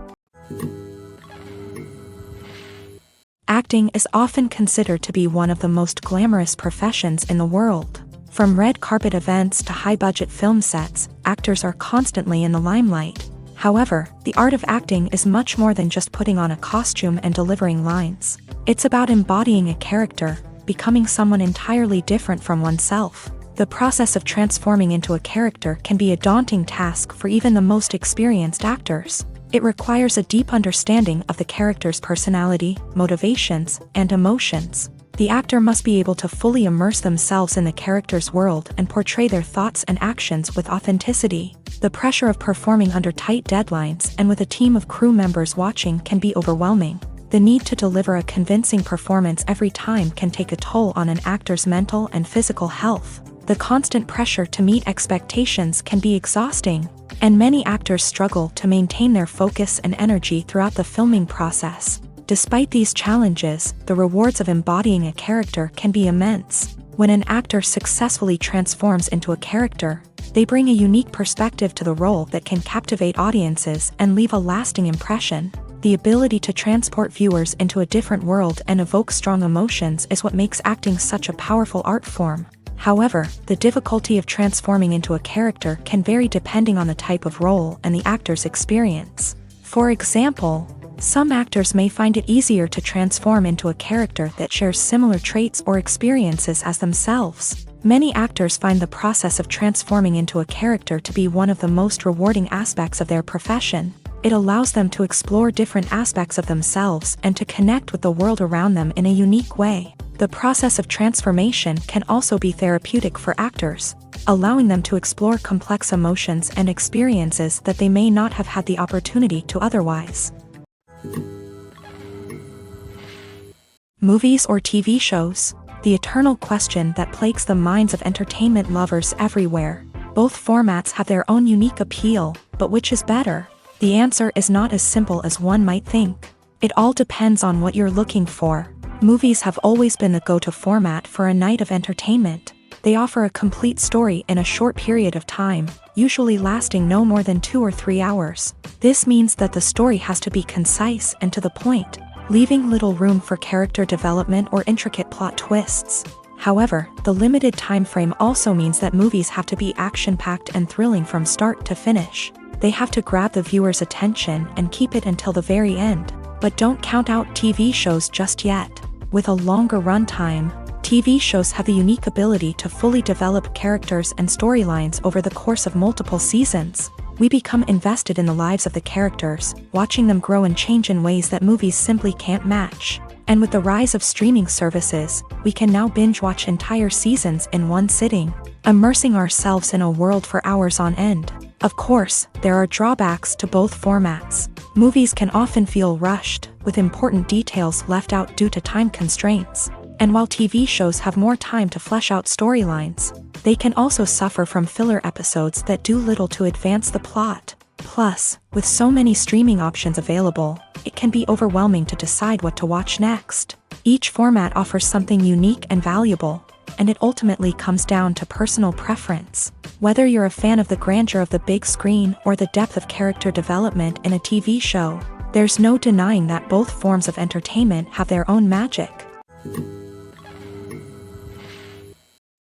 Acting is often considered to be one of the most glamorous professions in the world. From red carpet events to high-budget film sets, actors are constantly in the limelight. However, the art of acting is much more than just putting on a costume and delivering lines. It's about embodying a character, becoming someone entirely different from oneself. The process of transforming into a character can be a daunting task for even the most experienced actors. It requires a deep understanding of the character's personality, motivations, and emotions. The actor must be able to fully immerse themselves in the character's world and portray their thoughts and actions with authenticity. The pressure of performing under tight deadlines and with a team of crew members watching can be overwhelming. The need to deliver a convincing performance every time can take a toll on an actor's mental and physical health. The constant pressure to meet expectations can be exhausting, and many actors struggle to maintain their focus and energy throughout the filming process. Despite these challenges, the rewards of embodying a character can be immense. When an actor successfully transforms into a character, they bring a unique perspective to the role that can captivate audiences and leave a lasting impression. The ability to transport viewers into a different world and evoke strong emotions is what makes acting such a powerful art form. However, the difficulty of transforming into a character can vary depending on the type of role and the actor's experience. For example, some actors may find it easier to transform into a character that shares similar traits or experiences as themselves. Many actors find the process of transforming into a character to be one of the most rewarding aspects of their profession. It allows them to explore different aspects of themselves and to connect with the world around them in a unique way. The process of transformation can also be therapeutic for actors, allowing them to explore complex emotions and experiences that they may not have had the opportunity to otherwise. Movies or TV shows? The eternal question that plagues the minds of entertainment lovers everywhere. Both formats have their own unique appeal, but which is better? The answer is not as simple as one might think. It all depends on what you're looking for. Movies have always been the go-to format for a night of entertainment. They offer a complete story in a short period of time, usually lasting no more than 2 or 3 hours. This means that the story has to be concise and to the point, leaving little room for character development or intricate plot twists. However, the limited time frame also means that movies have to be action-packed and thrilling from start to finish. They have to grab the viewer's attention and keep it until the very end. But don't count out TV shows just yet. With a longer runtime, TV shows have the unique ability to fully develop characters and storylines over the course of multiple seasons. We become invested in the lives of the characters, watching them grow and change in ways that movies simply can't match. And with the rise of streaming services, we can now binge-watch entire seasons in one sitting, immersing ourselves in a world for hours on end. Of course, there are drawbacks to both formats. Movies can often feel rushed, with important details left out due to time constraints. And while TV shows have more time to flesh out storylines, they can also suffer from filler episodes that do little to advance the plot. Plus, with so many streaming options available, it can be overwhelming to decide what to watch next. Each format offers something unique and valuable, and it ultimately comes down to personal preference. Whether you're a fan of the grandeur of the big screen or the depth of character development in a TV show, there's no denying that both forms of entertainment have their own magic.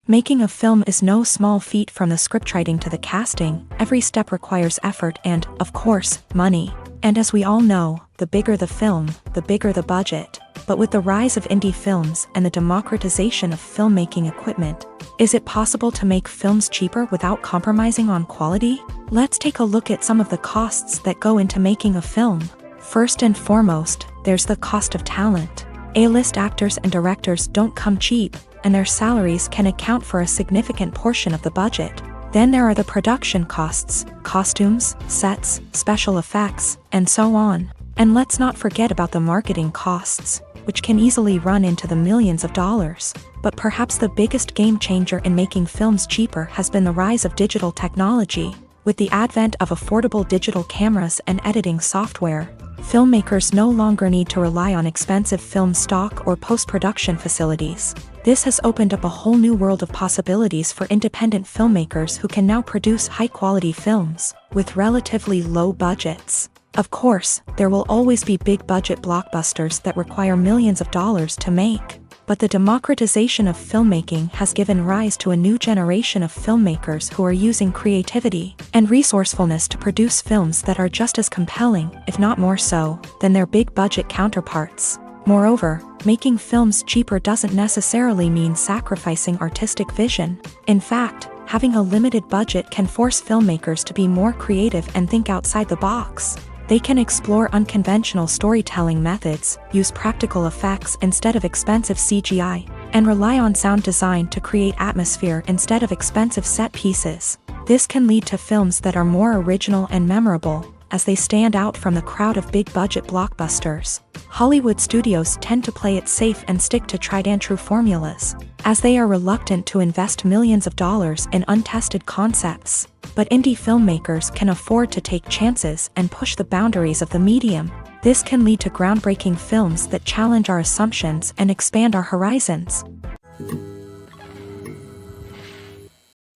Making a film is no small feat. From the scriptwriting to the casting, every step requires effort and, of course, money. And as we all know, the bigger the film, the bigger the budget. But with the rise of indie films and the democratization of filmmaking equipment, is it possible to make films cheaper without compromising on quality? Let's take a look at some of the costs that go into making a film. First and foremost, there's the cost of talent. A-list actors and directors don't come cheap, and their salaries can account for a significant portion of the budget. Then there are the production costs, costumes, sets, special effects, and so on. And let's not forget about the marketing costs, which can easily run into the millions of dollars. But perhaps the biggest game changer in making films cheaper has been the rise of digital technology. With the advent of affordable digital cameras and editing software, filmmakers no longer need to rely on expensive film stock or post-production facilities. This has opened up a whole new world of possibilities for independent filmmakers who can now produce high-quality films with relatively low budgets. Of course, there will always be big-budget blockbusters that require millions of dollars to make. But the democratization of filmmaking has given rise to a new generation of filmmakers who are using creativity and resourcefulness to produce films that are just as compelling, if not more so, than their big-budget counterparts. Moreover, making films cheaper doesn't necessarily mean sacrificing artistic vision. In fact, having a limited budget can force filmmakers to be more creative and think outside the box. They can explore unconventional storytelling methods, use practical effects instead of expensive CGI, and rely on sound design to create atmosphere instead of expensive set pieces. This can lead to films that are more original and memorable, as they stand out from the crowd of big-budget blockbusters. Hollywood studios tend to play it safe and stick to tried-and-true formulas, as they are reluctant to invest millions of dollars in untested concepts. But indie filmmakers can afford to take chances and push the boundaries of the medium. This can lead to groundbreaking films that challenge our assumptions and expand our horizons.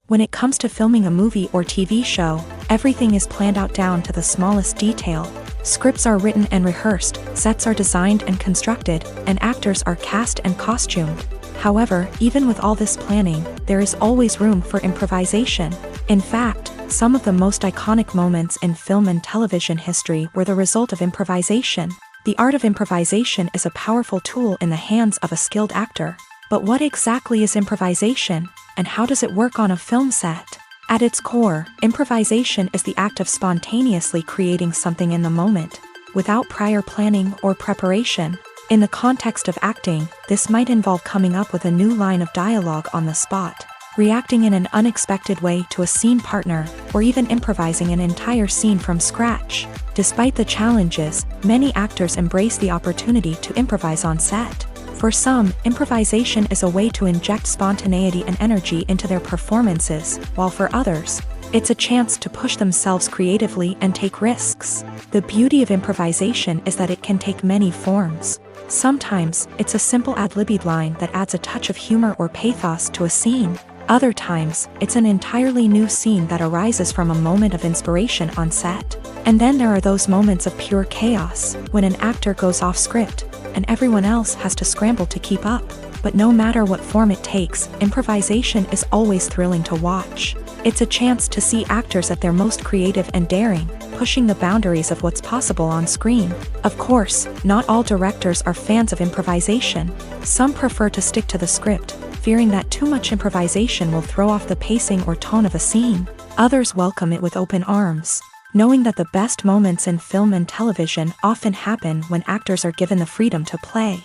When it comes to filming a movie or TV show, everything is planned out down to the smallest detail. Scripts are written and rehearsed, sets are designed and constructed, and actors are cast and costumed. However, even with all this planning, there is always room for improvisation. In fact, some of the most iconic moments in film and television history were the result of improvisation. The art of improvisation is a powerful tool in the hands of a skilled actor. But what exactly is improvisation, and how does it work on a film set? At its core, improvisation is the act of spontaneously creating something in the moment, without prior planning or preparation. In the context of acting, this might involve coming up with a new line of dialogue on the spot, reacting in an unexpected way to a scene partner, or even improvising an entire scene from scratch. Despite the challenges, many actors embrace the opportunity to improvise on set. For some, improvisation is a way to inject spontaneity and energy into their performances, while for others, it's a chance to push themselves creatively and take risks. The beauty of improvisation is that it can take many forms. Sometimes, it's a simple ad-libbed line that adds a touch of humor or pathos to a scene. Other times, it's an entirely new scene that arises from a moment of inspiration on set. And then there are those moments of pure chaos, when an actor goes off script, and everyone else has to scramble to keep up. But no matter what form it takes, improvisation is always thrilling to watch. It's a chance to see actors at their most creative and daring, pushing the boundaries of what's possible on screen. Of course, not all directors are fans of improvisation. Some prefer to stick to the script, fearing that too much improvisation will throw off the pacing or tone of a scene. Others welcome it with open arms, knowing that the best moments in film and television often happen when actors are given the freedom to play.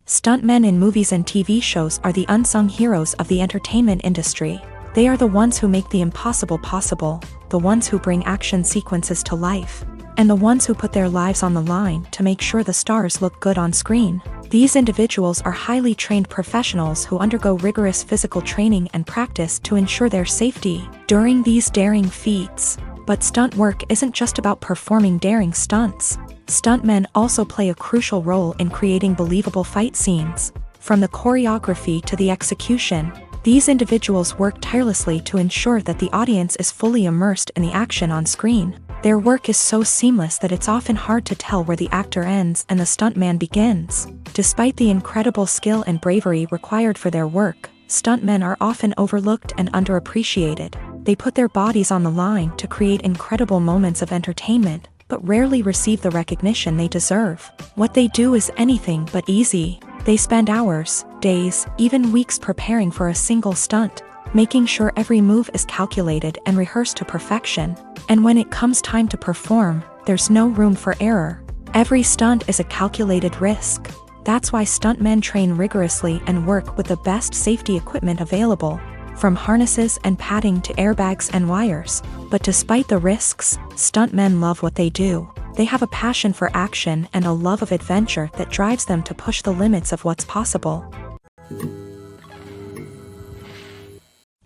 Stuntmen in movies and TV shows are the unsung heroes of the entertainment industry. They are the ones who make the impossible possible, the ones who bring action sequences to life, and the ones who put their lives on the line to make sure the stars look good on screen. These individuals are highly trained professionals who undergo rigorous physical training and practice to ensure their safety during these daring feats. But stunt work isn't just about performing daring stunts. Stuntmen also play a crucial role in creating believable fight scenes. From the choreography to the execution, these individuals work tirelessly to ensure that the audience is fully immersed in the action on screen. Their work is so seamless that it's often hard to tell where the actor ends and the stuntman begins. Despite the incredible skill and bravery required for their work, stuntmen are often overlooked and underappreciated. They put their bodies on the line to create incredible moments of entertainment, but rarely receive the recognition they deserve. What they do is anything but easy. They spend hours, days, even weeks preparing for a single stunt, making sure every move is calculated and rehearsed to perfection. And when it comes time to perform, there's no room for error. Every stunt is a calculated risk. That's why stuntmen train rigorously and work with the best safety equipment available, from harnesses and padding to airbags and wires. But despite the risks, stuntmen love what they do. They have a passion for action and a love of adventure that drives them to push the limits of what's possible.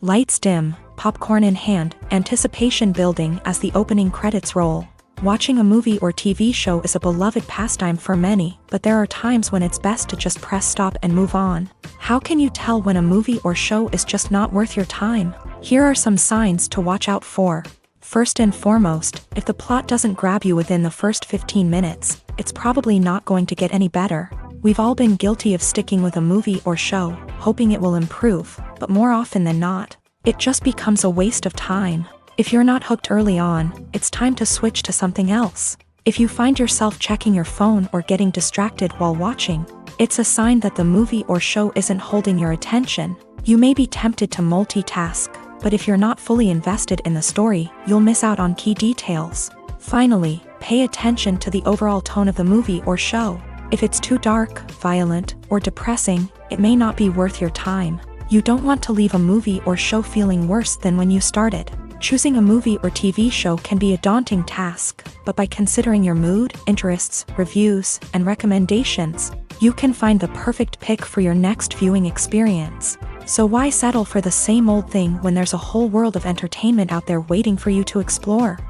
Lights dim, popcorn in hand, anticipation building as the opening credits roll. Watching a movie or TV show is a beloved pastime for many, but there are times when it's best to just press stop and move on. How can you tell when a movie or show is just not worth your time? Here are some signs to watch out for. First and foremost, if the plot doesn't grab you within the first 15 minutes, it's probably not going to get any better. We've all been guilty of sticking with a movie or show, hoping it will improve, but more often than not, it just becomes a waste of time. If you're not hooked early on, it's time to switch to something else. If you find yourself checking your phone or getting distracted while watching, it's a sign that the movie or show isn't holding your attention. You may be tempted to multitask, but if you're not fully invested in the story, you'll miss out on key details. Finally, pay attention to the overall tone of the movie or show. If it's too dark, violent, or depressing, it may not be worth your time. You don't want to leave a movie or show feeling worse than when you started. Choosing a movie or TV show can be a daunting task, but by considering your mood, interests, reviews, and recommendations, you can find the perfect pick for your next viewing experience. So why settle for the same old thing when there's a whole world of entertainment out there waiting for you to explore?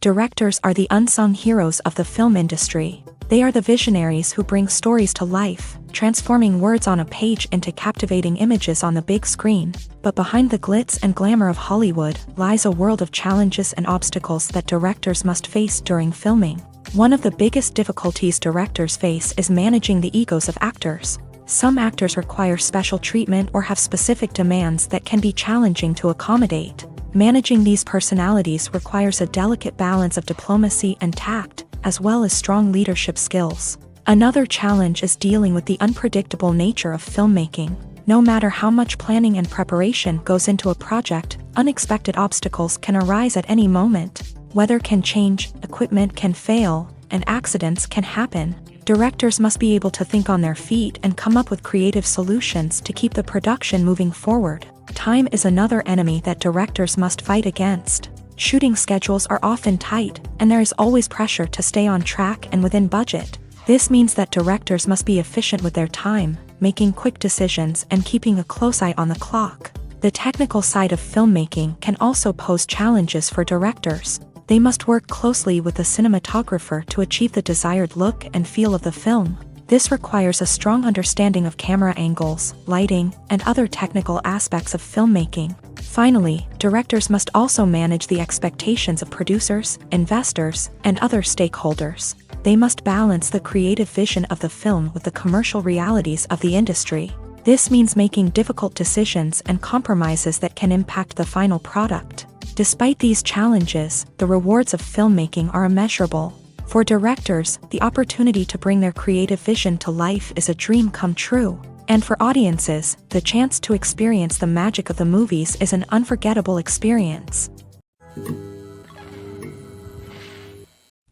Directors are the unsung heroes of the film industry. They are the visionaries who bring stories to life, transforming words on a page into captivating images on the big screen. But behind the glitz and glamour of Hollywood lies a world of challenges and obstacles that directors must face during filming. One of the biggest difficulties directors face is managing the egos of actors. Some actors require special treatment or have specific demands that can be challenging to accommodate. Managing these personalities requires a delicate balance of diplomacy and tact, as well as strong leadership skills. Another challenge is dealing with the unpredictable nature of filmmaking. No matter how much planning and preparation goes into a project, unexpected obstacles can arise at any moment. Weather can change, equipment can fail, and accidents can happen. Directors must be able to think on their feet and come up with creative solutions to keep the production moving forward. Time is another enemy that directors must fight against. Shooting schedules are often tight, and there is always pressure to stay on track and within budget. This means that directors must be efficient with their time, making quick decisions and keeping a close eye on the clock. The technical side of filmmaking can also pose challenges for directors. They must work closely with the cinematographer to achieve the desired look and feel of the film. This requires a strong understanding of camera angles, lighting, and other technical aspects of filmmaking. Finally, directors must also manage the expectations of producers, investors, and other stakeholders. They must balance the creative vision of the film with the commercial realities of the industry. This means making difficult decisions and compromises that can impact the final product. Despite these challenges, the rewards of filmmaking are immeasurable. For directors, the opportunity to bring their creative vision to life is a dream come true. And for audiences, the chance to experience the magic of the movies is an unforgettable experience.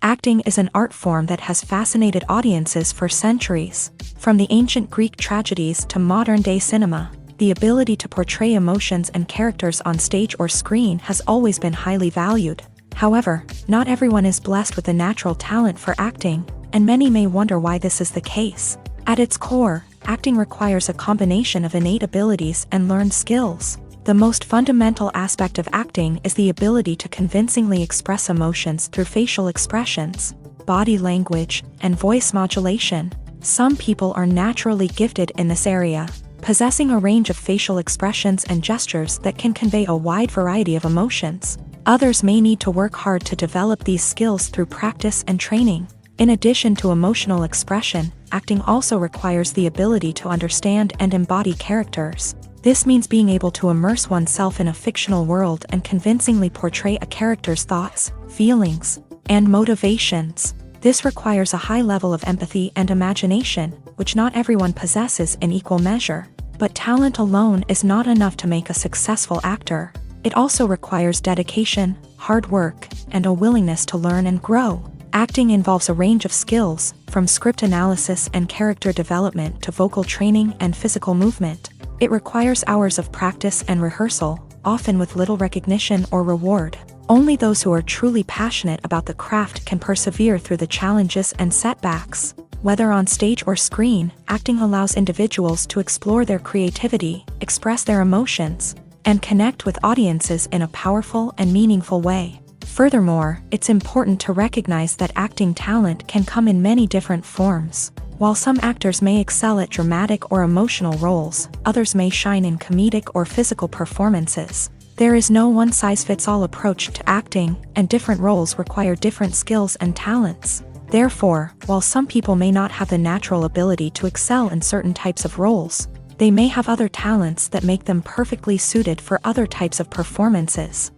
Acting is an art form that has fascinated audiences for centuries. From the ancient Greek tragedies to modern-day cinema, the ability to portray emotions and characters on stage or screen has always been highly valued. However, not everyone is blessed with a natural talent for acting, and many may wonder why this is the case. At its core, acting requires a combination of innate abilities and learned skills. The most fundamental aspect of acting is the ability to convincingly express emotions through facial expressions, body language, and voice modulation. Some people are naturally gifted in this area, possessing a range of facial expressions and gestures that can convey a wide variety of emotions. Others may need to work hard to develop these skills through practice and training. In addition to emotional expression, acting also requires the ability to understand and embody characters. This means being able to immerse oneself in a fictional world and convincingly portray a character's thoughts, feelings, and motivations. This requires a high level of empathy and imagination, which not everyone possesses in equal measure. But talent alone is not enough to make a successful actor. It also requires dedication, hard work, and a willingness to learn and grow. Acting involves a range of skills, from script analysis and character development to vocal training and physical movement. It requires hours of practice and rehearsal, often with little recognition or reward. Only those who are truly passionate about the craft can persevere through the challenges and setbacks. Whether on stage or screen, acting allows individuals to explore their creativity, express their emotions, and connect with audiences in a powerful and meaningful way. Furthermore, it's important to recognize that acting talent can come in many different forms. While some actors may excel at dramatic or emotional roles, others may shine in comedic or physical performances. There is no one-size-fits-all approach to acting, and different roles require different skills and talents. Therefore, while some people may not have the natural ability to excel in certain types of roles, they may have other talents that make them perfectly suited for other types of performances.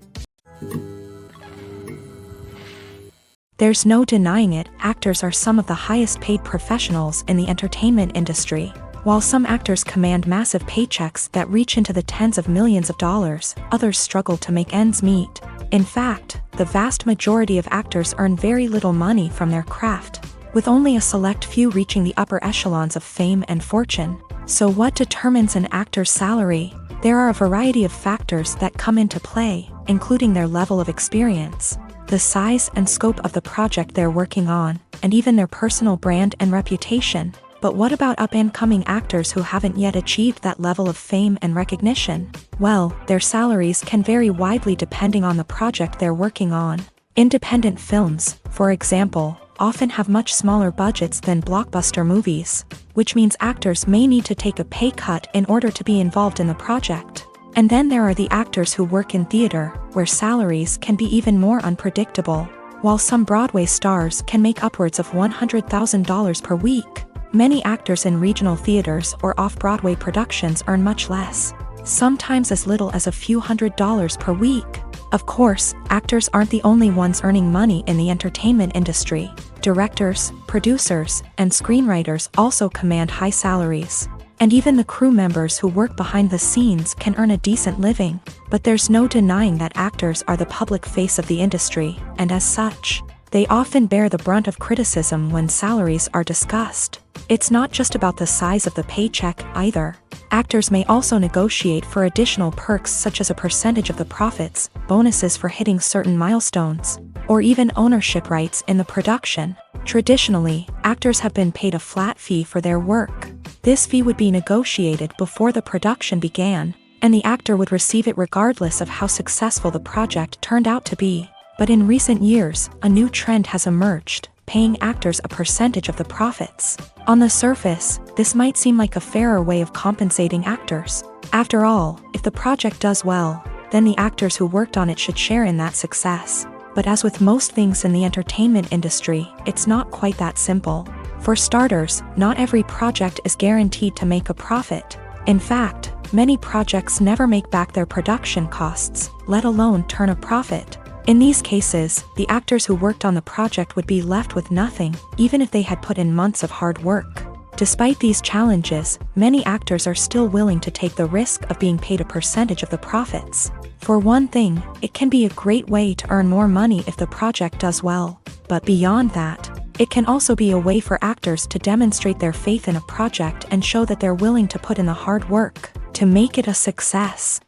There's no denying it, actors are some of the highest paid professionals in the entertainment industry. While some actors command massive paychecks that reach into the tens of millions of dollars, others struggle to make ends meet. In fact, the vast majority of actors earn very little money from their craft, with only a select few reaching the upper echelons of fame and fortune. So what determines an actor's salary? There are a variety of factors that come into play, including their level of experience, the size and scope of the project they're working on, and even their personal brand and reputation. But what about up-and-coming actors who haven't yet achieved that level of fame and recognition? Well, their salaries can vary widely depending on the project they're working on. Independent films, for example, often have much smaller budgets than blockbuster movies, which means actors may need to take a pay cut in order to be involved in the project. And then there are the actors who work in theater, where salaries can be even more unpredictable. While some Broadway stars can make upwards of $100,000 per week, many actors in regional theaters or off-Broadway productions earn much less, sometimes as little as a few $100s per week. Of course, actors aren't the only ones earning money in the entertainment industry. Directors, producers, and screenwriters also command high salaries. And even the crew members who work behind the scenes can earn a decent living. But there's no denying that actors are the public face of the industry, and as such, they often bear the brunt of criticism when salaries are discussed. It's not just about the size of the paycheck, either. Actors may also negotiate for additional perks such as a percentage of the profits, bonuses for hitting certain milestones, or even ownership rights in the production. Traditionally, actors have been paid a flat fee for their work. This fee would be negotiated before the production began, and the actor would receive it regardless of how successful the project turned out to be. But in recent years, a new trend has emerged, paying actors a percentage of the profits. On the surface, this might seem like a fairer way of compensating actors. After all, if the project does well, then the actors who worked on it should share in that success. But as with most things in the entertainment industry, it's not quite that simple. For starters, not every project is guaranteed to make a profit. In fact, many projects never make back their production costs, let alone turn a profit. In these cases, the actors who worked on the project would be left with nothing, even if they had put in months of hard work. Despite these challenges, many actors are still willing to take the risk of being paid a percentage of the profits. For one thing, it can be a great way to earn more money if the project does well. But beyond that, it can also be a way for actors to demonstrate their faith in a project and show that they're willing to put in the hard work to make it a success.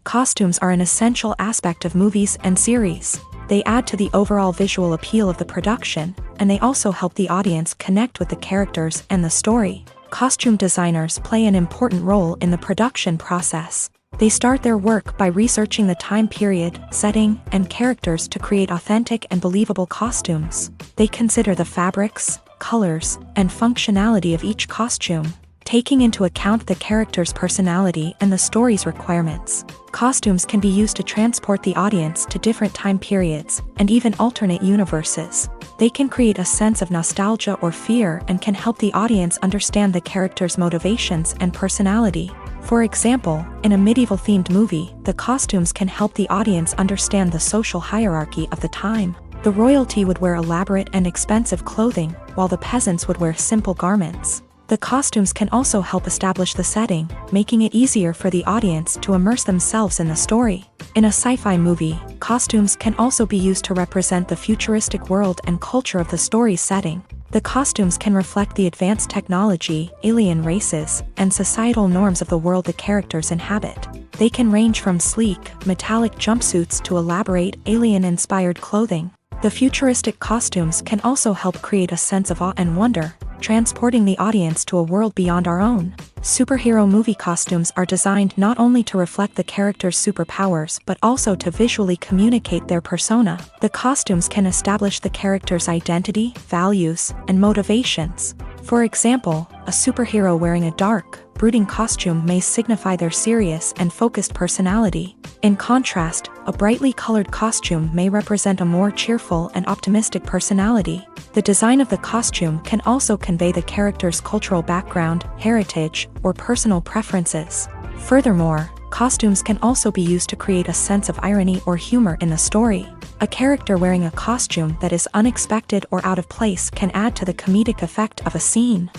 Costumes are an essential aspect of movies and series. They add to the overall visual appeal of the production, and they also help the audience connect with the characters and the story. Costume designers play an important role in the production process. They start their work by researching the time period, setting, and characters to create authentic and believable costumes. They consider the fabrics, colors, and functionality of each costume, taking into account the character's personality and the story's requirements. Costumes can be used to transport the audience to different time periods and even alternate universes. They can create a sense of nostalgia or fear and can help the audience understand the character's motivations and personality. For example, in a medieval-themed movie, the costumes can help the audience understand the social hierarchy of the time. The royalty would wear elaborate and expensive clothing, while the peasants would wear simple garments. The costumes can also help establish the setting, making it easier for the audience to immerse themselves in the story. In a sci-fi movie, costumes can also be used to represent the futuristic world and culture of the story's setting. The costumes can reflect the advanced technology, alien races, and societal norms of the world the characters inhabit. They can range from sleek, metallic jumpsuits to elaborate, alien-inspired clothing. The futuristic costumes can also help create a sense of awe and wonder, transporting the audience to a world beyond our own. Superhero movie costumes are designed not only to reflect the character's superpowers but also to visually communicate their persona. The costumes can establish the character's identity, values, and motivations. For example, a superhero wearing a dark, brooding costume may signify their serious and focused personality. In contrast, a brightly colored costume may represent a more cheerful and optimistic personality. The design of the costume can also convey the character's cultural background, heritage, or personal preferences. Furthermore, costumes can also be used to create a sense of irony or humor in the story. A character wearing a costume that is unexpected or out of place can add to the comedic effect of a scene.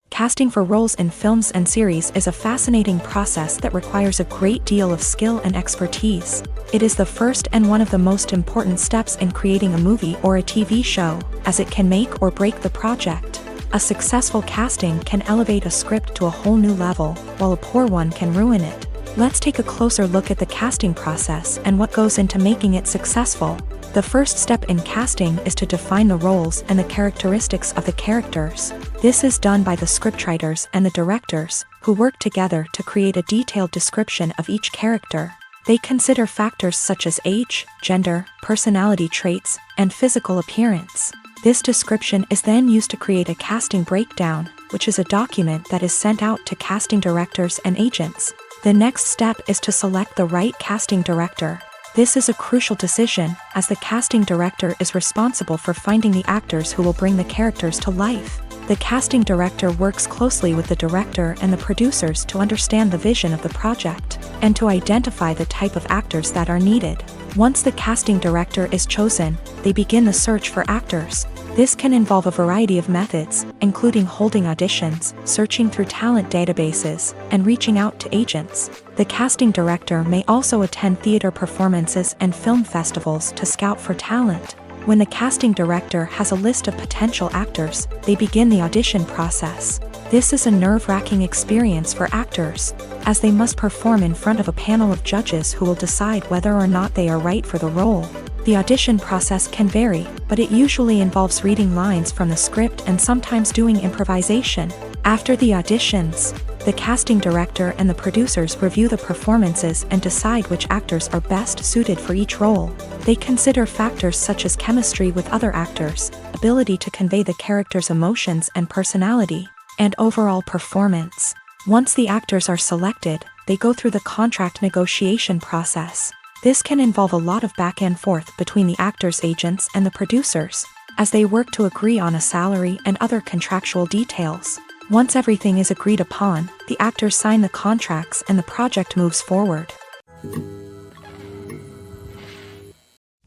Casting for roles in films and series is a fascinating process that requires a great deal of skill and expertise. It is the first and one of the most important steps in creating a movie or a TV show, as it can make or break the project. A successful casting can elevate a script to a whole new level, while a poor one can ruin it. Let's take a closer look at the casting process and what goes into making it successful. The first step in casting is to define the roles and the characteristics of the characters. This is done by the scriptwriters and the directors, who work together to create a detailed description of each character. They consider factors such as age, gender, personality traits, and physical appearance. This description is then used to create a casting breakdown, which is a document that is sent out to casting directors and agents. The next step is to select the right casting director. This is a crucial decision, as the casting director is responsible for finding the actors who will bring the characters to life. The casting director works closely with the director and the producers to understand the vision of the project, and to identify the type of actors that are needed. Once the casting director is chosen, they begin the search for actors. This can involve a variety of methods, including holding auditions, searching through talent databases, and reaching out to agents. The casting director may also attend theater performances and film festivals to scout for talent. When the casting director has a list of potential actors, they begin the audition process. This is a nerve-wracking experience for actors, as they must perform in front of a panel of judges who will decide whether or not they are right for the role. The audition process can vary, but it usually involves reading lines from the script and sometimes doing improvisation. After the auditions, the casting director and the producers review the performances and decide which actors are best suited for each role. They consider factors such as chemistry with other actors, ability to convey the character's emotions and personality, and overall performance. Once the actors are selected, they go through the contract negotiation process. This can involve a lot of back and forth between the actors' agents and the producers, as they work to agree on a salary and other contractual details. Once everything is agreed upon, the actors sign the contracts and the project moves forward.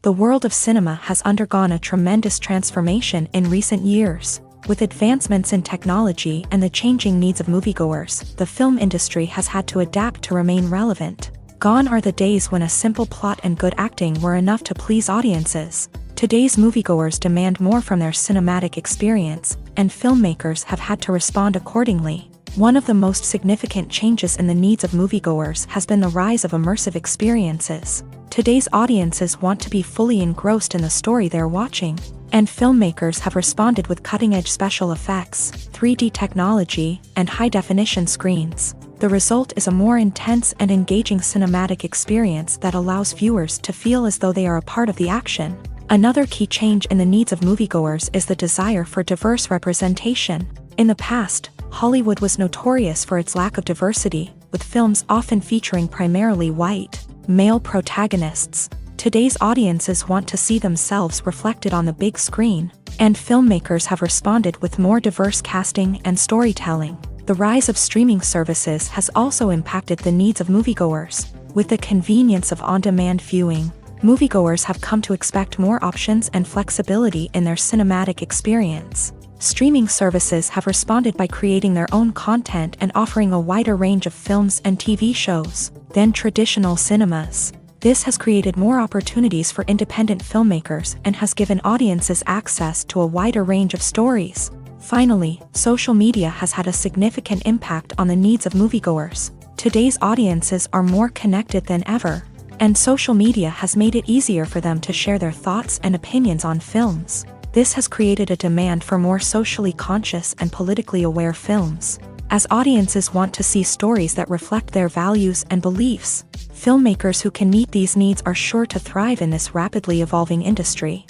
The world of cinema has undergone a tremendous transformation in recent years. With advancements in technology and the changing needs of moviegoers, the film industry has had to adapt to remain relevant. Gone are the days when a simple plot and good acting were enough to please audiences. Today's moviegoers demand more from their cinematic experience, and filmmakers have had to respond accordingly. One of the most significant changes in the needs of moviegoers has been the rise of immersive experiences. Today's audiences want to be fully engrossed in the story they're watching, and filmmakers have responded with cutting-edge special effects, 3D technology, and high-definition screens. The result is a more intense and engaging cinematic experience that allows viewers to feel as though they are a part of the action. Another key change in the needs of moviegoers is the desire for diverse representation. In the past, Hollywood was notorious for its lack of diversity, with films often featuring primarily white, male protagonists. Today's audiences want to see themselves reflected on the big screen, and filmmakers have responded with more diverse casting and storytelling. The rise of streaming services has also impacted the needs of moviegoers. With the convenience of on-demand viewing, moviegoers have come to expect more options and flexibility in their cinematic experience. Streaming services have responded by creating their own content and offering a wider range of films and TV shows than traditional cinemas. This has created more opportunities for independent filmmakers and has given audiences access to a wider range of stories. Finally, social media has had a significant impact on the needs of moviegoers. Today's audiences are more connected than ever, and social media has made it easier for them to share their thoughts and opinions on films. This has created a demand for more socially conscious and politically aware films. As audiences want to see stories that reflect their values and beliefs, filmmakers who can meet these needs are sure to thrive in this rapidly evolving industry.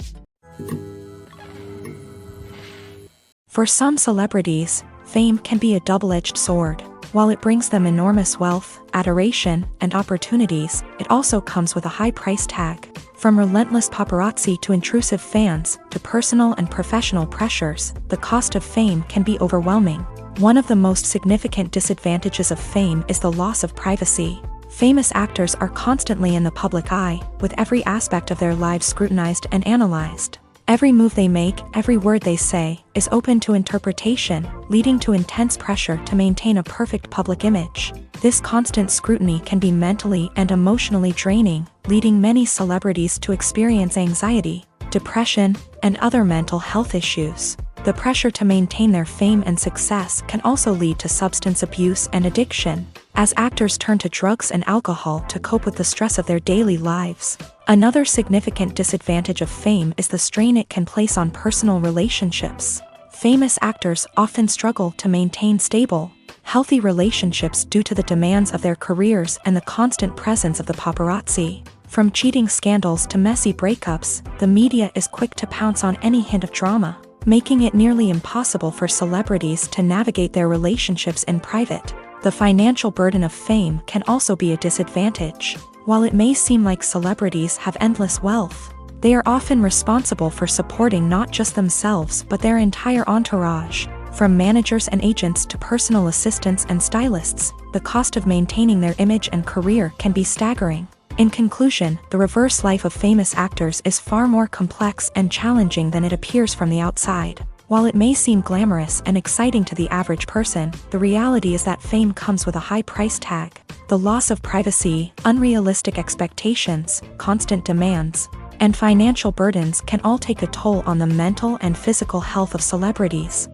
For some celebrities, fame can be a double-edged sword. While it brings them enormous wealth, adoration, and opportunities, it also comes with a high price tag. From relentless paparazzi to intrusive fans, to personal and professional pressures, the cost of fame can be overwhelming. One of the most significant disadvantages of fame is the loss of privacy. Famous actors are constantly in the public eye, with every aspect of their lives scrutinized and analyzed. Every move they make, every word they say, is open to interpretation, leading to intense pressure to maintain a perfect public image. This constant scrutiny can be mentally and emotionally draining, leading many celebrities to experience anxiety, depression, and other mental health issues. The pressure to maintain their fame and success can also lead to substance abuse and addiction, as actors turn to drugs and alcohol to cope with the stress of their daily lives. Another significant disadvantage of fame is the strain it can place on personal relationships. Famous actors often struggle to maintain stable, healthy relationships due to the demands of their careers and the constant presence of the paparazzi. From cheating scandals to messy breakups, the media is quick to pounce on any hint of drama, making it nearly impossible for celebrities to navigate their relationships in private. The financial burden of fame can also be a disadvantage. While it may seem like celebrities have endless wealth, they are often responsible for supporting not just themselves but their entire entourage. From managers and agents to personal assistants and stylists, the cost of maintaining their image and career can be staggering. In conclusion, the reverse life of famous actors is far more complex and challenging than it appears from the outside. While it may seem glamorous and exciting to the average person, the reality is that fame comes with a high price tag. The loss of privacy, unrealistic expectations, constant demands, and financial burdens can all take a toll on the mental and physical health of celebrities.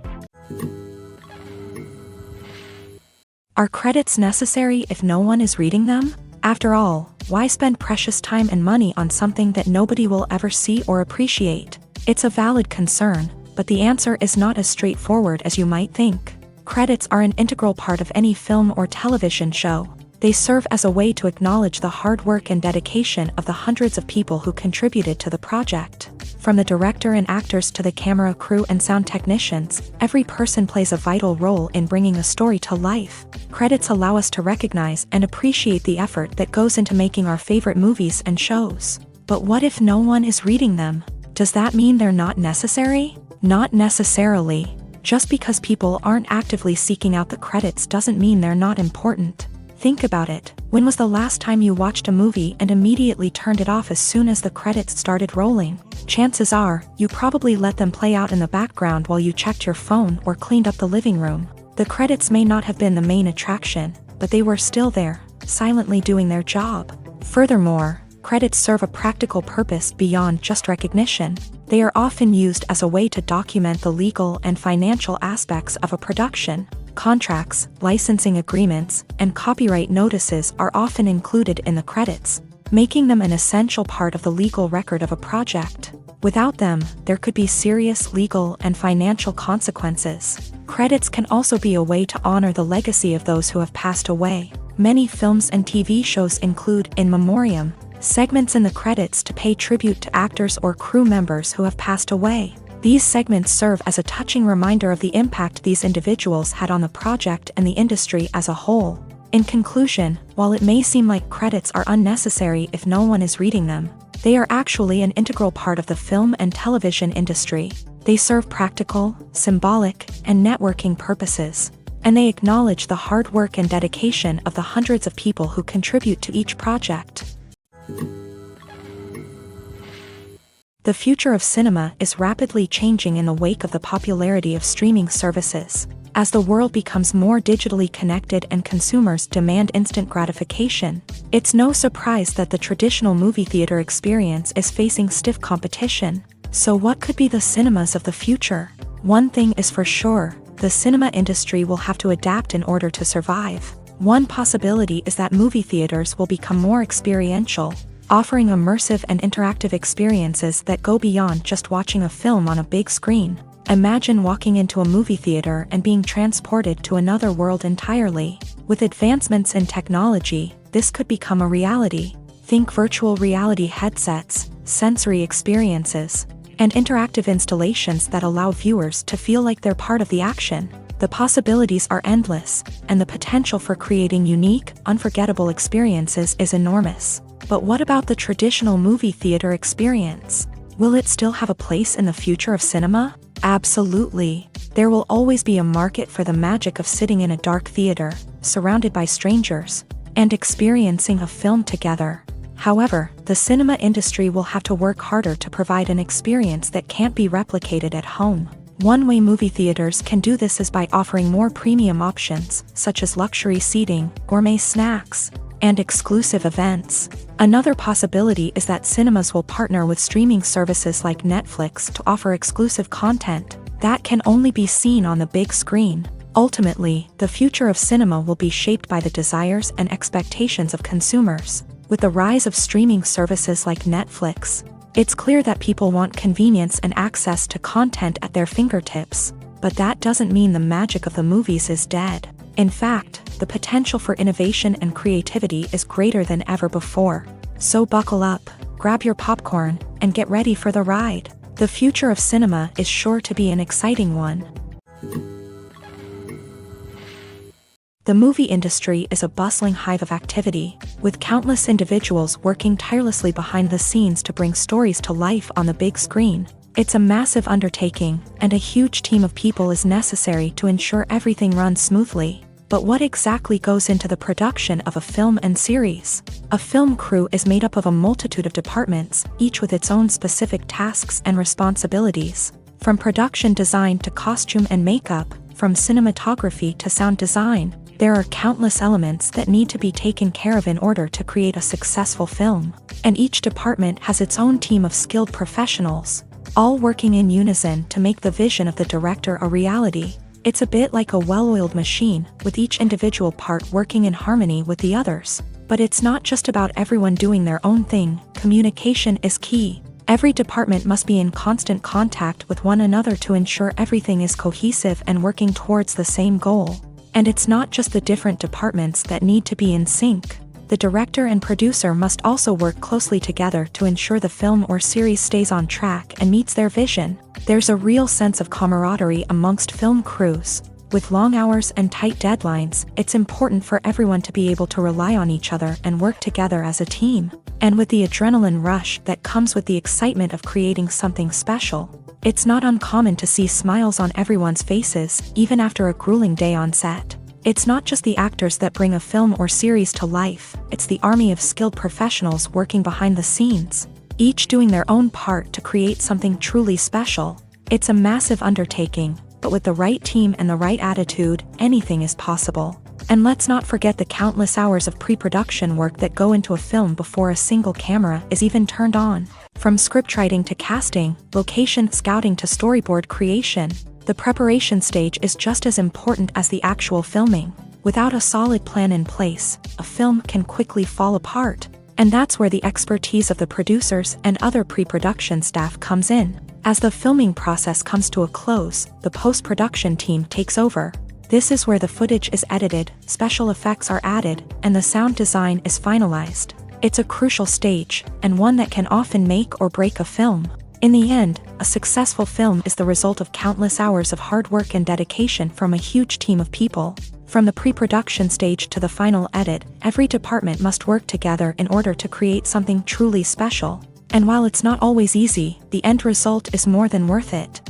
Are credits necessary if no one is reading them? After all, why spend precious time and money on something that nobody will ever see or appreciate? It's a valid concern, but the answer is not as straightforward as you might think. Credits are an integral part of any film or television show. They serve as a way to acknowledge the hard work and dedication of the hundreds of people who contributed to the project. From the director and actors to the camera crew and sound technicians, every person plays a vital role in bringing a story to life. Credits allow us to recognize and appreciate the effort that goes into making our favorite movies and shows. But what if no one is reading them? Does that mean they're not necessary? Not necessarily. Just because people aren't actively seeking out the credits doesn't mean they're not important. Think about it. When was the last time you watched a movie and immediately turned it off as soon as the credits started rolling? Chances are, you probably let them play out in the background while you checked your phone or cleaned up the living room. The credits may not have been the main attraction, but they were still there, silently doing their job. Furthermore, credits serve a practical purpose beyond just recognition. They are often used as a way to document the legal and financial aspects of a production. Contracts, licensing agreements, and copyright notices are often included in the credits, making them an essential part of the legal record of a project. Without them, there could be serious legal and financial consequences. Credits can also be a way to honor the legacy of those who have passed away. Many films and TV shows include in memoriam segments in the credits to pay tribute to actors or crew members who have passed away. These segments serve as a touching reminder of the impact these individuals had on the project and the industry as a whole. In conclusion, while it may seem like credits are unnecessary if no one is reading them, They are actually an integral part of the film and television industry. They serve practical, symbolic, and networking purposes, and they acknowledge the hard work and dedication of the hundreds of people who contribute to each project. The future of cinema is rapidly changing in the wake of the popularity of streaming services. As the world becomes more digitally connected and consumers demand instant gratification, it's no surprise that the traditional movie theater experience is facing stiff competition. So what could be the cinemas of the future? One thing is for sure, the cinema industry will have to adapt in order to survive. One possibility is that movie theaters will become more experiential, offering immersive and interactive experiences that go beyond just watching a film on a big screen. Imagine walking into a movie theater and being transported to another world entirely. With advancements in technology, this could become a reality. Think virtual reality headsets, sensory experiences, and interactive installations that allow viewers to feel like they're part of the action. The possibilities are endless, and the potential for creating unique, unforgettable experiences is enormous. But what about the traditional movie theater experience? Will it still have a place in the future of cinema? Absolutely. There will always be a market for the magic of sitting in a dark theater, surrounded by strangers, and experiencing a film together. However, the cinema industry will have to work harder to provide an experience that can't be replicated at home. One way movie theaters can do this is by offering more premium options, such as luxury seating, gourmet snacks, and exclusive events. Another possibility is that cinemas will partner with streaming services like Netflix to offer exclusive content that can only be seen on the big screen. Ultimately, the future of cinema will be shaped by the desires and expectations of consumers. With the rise of streaming services like Netflix, it's clear that people want convenience and access to content at their fingertips. But that doesn't mean the magic of the movies is dead. In fact, the potential for innovation and creativity is greater than ever before. So buckle up, grab your popcorn, and get ready for the ride. The future of cinema is sure to be an exciting one. The movie industry is a bustling hive of activity, with countless individuals working tirelessly behind the scenes to bring stories to life on the big screen. It's a massive undertaking, and a huge team of people is necessary to ensure everything runs smoothly. But what exactly goes into the production of a film and series? A film crew is made up of a multitude of departments, each with its own specific tasks and responsibilities. From production design to costume and makeup, from cinematography to sound design, there are countless elements that need to be taken care of in order to create a successful film. And each department has its own team of skilled professionals, all working in unison to make the vision of the director a reality. It's a bit like a well-oiled machine, with each individual part working in harmony with the others. But it's not just about everyone doing their own thing. Communication is key. Every department must be in constant contact with one another to ensure everything is cohesive and working towards the same goal. And it's not just the different departments that need to be in sync. The director and producer must also work closely together to ensure the film or series stays on track and meets their vision. There's a real sense of camaraderie amongst film crews. With long hours and tight deadlines, it's important for everyone to be able to rely on each other and work together as a team. And with the adrenaline rush that comes with the excitement of creating something special, it's not uncommon to see smiles on everyone's faces, even after a grueling day on set. It's not just the actors that bring a film or series to life, it's the army of skilled professionals working behind the scenes, each doing their own part to create something truly special. It's a massive undertaking, but with the right team and the right attitude, anything is possible. And let's not forget the countless hours of pre-production work that go into a film before a single camera is even turned on. From scriptwriting to casting, location scouting to storyboard creation, the preparation stage is just as important as the actual filming. Without a solid plan in place, a film can quickly fall apart. And that's where the expertise of the producers and other pre-production staff comes in. As the filming process comes to a close, the post-production team takes over. This is where the footage is edited, special effects are added, and the sound design is finalized. It's a crucial stage, and one that can often make or break a film. In the end, a successful film is the result of countless hours of hard work and dedication from a huge team of people. From the pre-production stage to the final edit, every department must work together in order to create something truly special. And while it's not always easy, the end result is more than worth it.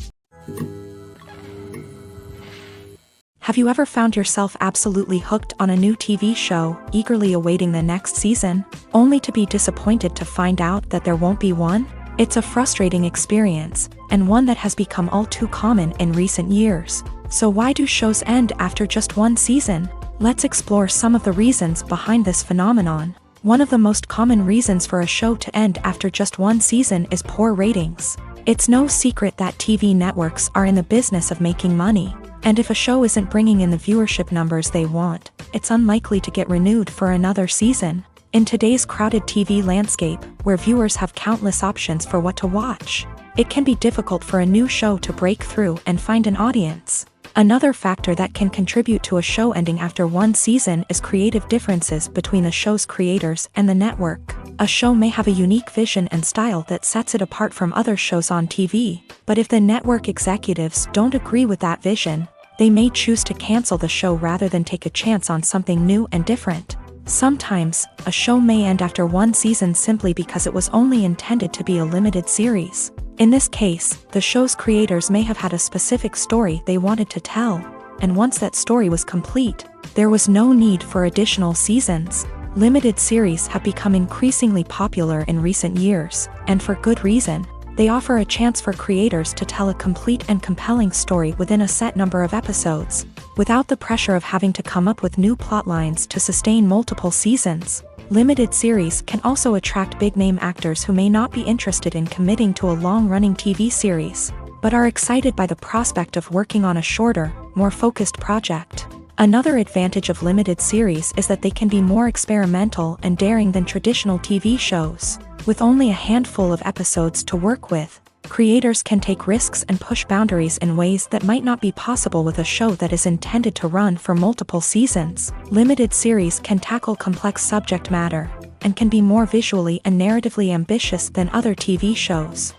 Have you ever found yourself absolutely hooked on a new TV show, eagerly awaiting the next season, only to be disappointed to find out that there won't be one? It's a frustrating experience, and one that has become all too common in recent years. So why do shows end after just one season? Let's explore some of the reasons behind this phenomenon. One of the most common reasons for a show to end after just one season is poor ratings. It's no secret that TV networks are in the business of making money. And if a show isn't bringing in the viewership numbers they want, it's unlikely to get renewed for another season. In today's crowded TV landscape, where viewers have countless options for what to watch, it can be difficult for a new show to break through and find an audience. Another factor that can contribute to a show ending after one season is creative differences between the show's creators and the network. A show may have a unique vision and style that sets it apart from other shows on TV, but if the network executives don't agree with that vision, they may choose to cancel the show rather than take a chance on something new and different. Sometimes, a show may end after one season simply because it was only intended to be a limited series. In this case, the show's creators may have had a specific story they wanted to tell, and once that story was complete, there was no need for additional seasons. Limited series have become increasingly popular in recent years, and for good reason. They offer a chance for creators to tell a complete and compelling story within a set number of episodes, without the pressure of having to come up with new plotlines to sustain multiple seasons. Limited series can also attract big-name actors who may not be interested in committing to a long-running TV series, but are excited by the prospect of working on a shorter, more focused project. Another advantage of limited series is that they can be more experimental and daring than traditional TV shows. With only a handful of episodes to work with, creators can take risks and push boundaries in ways that might not be possible with a show that is intended to run for multiple seasons. Limited series can tackle complex subject matter, and can be more visually and narratively ambitious than other TV shows.